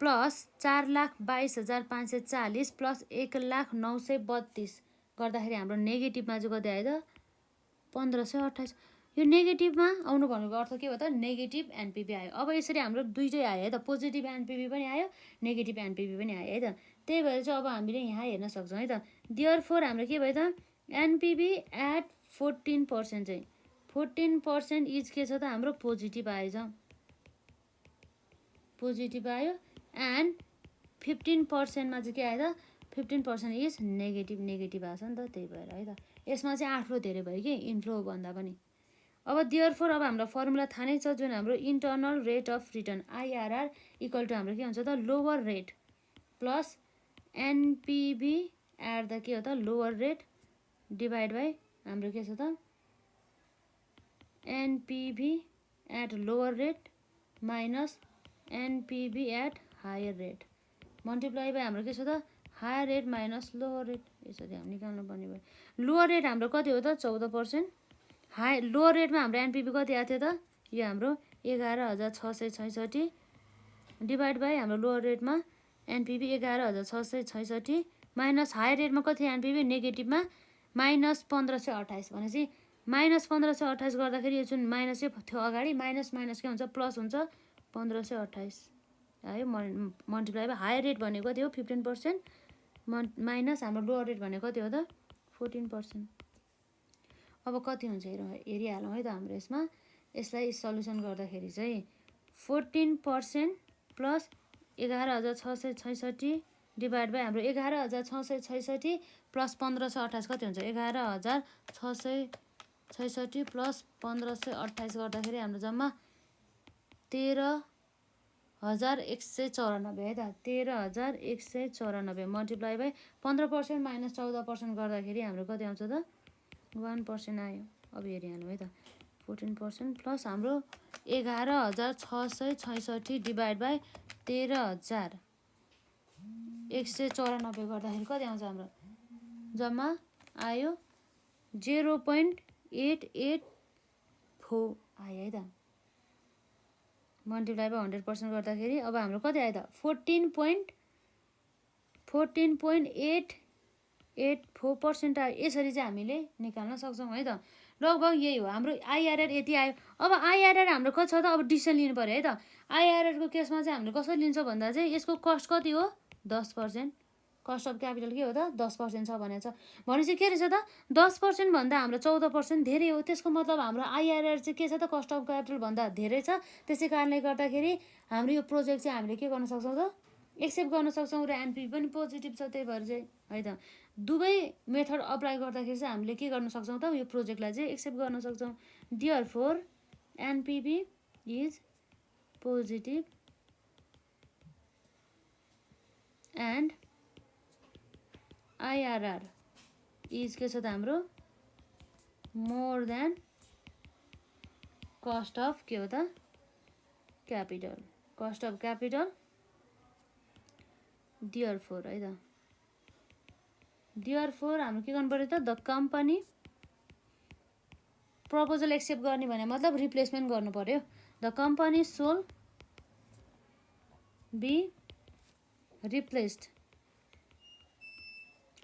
प्लस 4,22,540 प्लस 1,0932 गर्दाखेरि हाम्रो नेगेटिभमा चाहिँ कति आयो त 1,528। यो नेगेटिभमा आउनु भनेको अर्थ के हो त नेगेटिभ एनपिभी आयो। अब यसरी हाम्रो दुईटै आयो है त, पोजिटिभ एनपिभी पनि आयो नेगेटिभ एनपिभी पनि आयो है त। त्यही भएर चाहिँ अब हामीले यहाँ हेर्न सक्छौँ है त। देयरफोर हाम्रो के भयो त एनपिभी एट 14% चाहिँ 14% इज के छ त हाम्रो पोजिटिभ आएछ, पोजिटिभ आयो। एन्ड 15%मा चाहिँ के आयो त 15% इज नेगेटिभ नेगेटिभ आएको छ नि त, त्यही भएर है त। यसमा चाहिँ आउटफ्लो धेरै भयो कि इनफ्लो भन्दा पनि। अब देयरफोर अब हाम्रो फर्मुला थाहा नै छ जुन हाम्रो internal rate of return IRR equal to हाम्रो के हुन्छ त lower rate plus NPV at the के हो त लोवर रेट डिभाइड बाई हाम्रो के छ त NPV at lower rate minus NPV at higher rate multiply by हाम्रो के छ त higher rate minus lower rate. यसरी हामी निकाल्नु पर्ने भयो। लोवर रेट हाम्रो कति हो त 14%, हाई लोवर रेटमा हाम्रो एनपिभी कति आएको थियो त यो हाम्रो 11,666 डिभाइड बाई हाम्रो लोवर रेटमा एनपिभी 11,666 माइनस हायर रेटमा कति एनपिभी नेगेटिभमा माइनस 1,528 भनेपछि माइनस 1,528 गर्दाखेरि यो जुन माइनस थियो अगाडि माइनस माइनस के हुन्छ प्लस हुन्छ 1,528 आयो मल्टिप्लाई बाई हायर रेट भनेको कति हो 15% माइनस हाम्रो लोवर रेट भनेको कति हो त 14%। अब कति हुन्छ हेरिहालौँ है त हाम्रो यसमा। यसलाई सल्युसन गर्दाखेरि चाहिँ 14% प्लस 11,666 डिभाइड बाई हाम्रो 11,666 प्लस 1,528 कति हुन्छ 11,666 प्लस 1,528 गर्दाखेरि हाम्रो जम्मा 13,000 13,194 है त 13,194 मल्टिप्लाई बाई 15% माइनस 14% गर्दाखेरि हाम्रो कति आउँछ त 1% आयो। अब हेरिहालौँ है त 14% प्लस हाम्रो 11,666 डिभाइड बाई 13,194 गर्दाखेरि कति आउँछ हाम्रो जम्मा आयो 0.884 आयो है त मल्टिप्लाई बाई 100% गर्दाखेरि अब हाम्रो कति आयो त 14.884% आयो। यसरी चाहिँ हामीले निकाल्न सक्छौँ है त। लगभग यही हो हाम्रो आइआरआर यति आयो। अब आइआरआर हाम्रो कति छ त अब डिसिसन लिनु पर्यो है त। आइआरआरको केसमा चाहिँ हामीले कसरी लिन्छ भन्दा चाहिँ यसको कस्ट कति हो 10%। कस्ट अफ क्यापिटल के हो त 10% छ भनेको छ भनेपछि के रहेछ त 10% भन्दा हाम्रो 14% धेरै हो। त्यसको मतलब हाम्रो आइआरआर चाहिँ के छ त कस्ट अफ क्यापिटल भन्दा धेरै छ। त्यसै कारणले गर्दाखेरि हाम्रो यो प्रोजेक्ट चाहिँ हामीले के गर्न सक्छौँ त एक्सेप्ट गर्न सक्छौँ र एनपी पनि पोजिटिभ छ। त्यही भएर चाहिँ है त दुवै मेथड अप्लाई गर्दाखेरि चाहिँ हामीले के गर्न सक्छौँ त यो प्रोजेक्टलाई चाहिँ एक्सेप्ट गर्न सक्छौँ। Therefore NPV is positive and IRR is के छ त हाम्रो मोर देन कस्ट अफ के हो त capital cost of capital. Therefore है त देयरफोर हाम्रो के गर्नु पर्यो त द कम्पनी प्रपोजल एक्सेप्ट गर्ने भने मतलब रिप्लेसमेन्ट गर्नु पर्यो। The company shall be replaced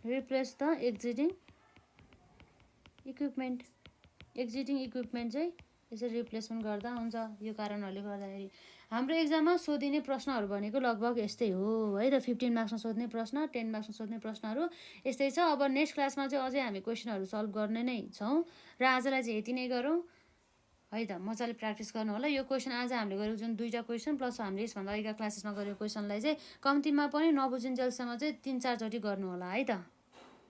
replace the existing equipment चाहिँ यसरी रिप्लेसमेन्ट गर्दा हुन्छ। यो कारणहरूले गर्दाखेरि हाम्रो एक्जाममा सोधिने प्रश्नहरू भनेको लगभग यस्तै हो है त 15 मार्क्समा सोध्ने प्रश्न 10 मार्क्समा सोध्ने प्रश्नहरू यस्तै छ। अब नेक्स्ट क्लासमा चाहिँ अझै हामी क्वेसनहरू सल्भ गर्ने नै छौँ र आजलाई चाहिँ यति नै गरौँ है त। मजाले प्र्याक्टिस गर्नु होला। यो क्वेसन आज हामीले गरेको जुन 2टा क्वेसन प्लस हामीले यसभन्दा अगाडिका क्लासेसमा गरेको क्वेसनलाई चाहिँ कम्तीमा पनि नबुझिन्जेलसम्म चाहिँ 3-4 चोटि गर्नु होला है त।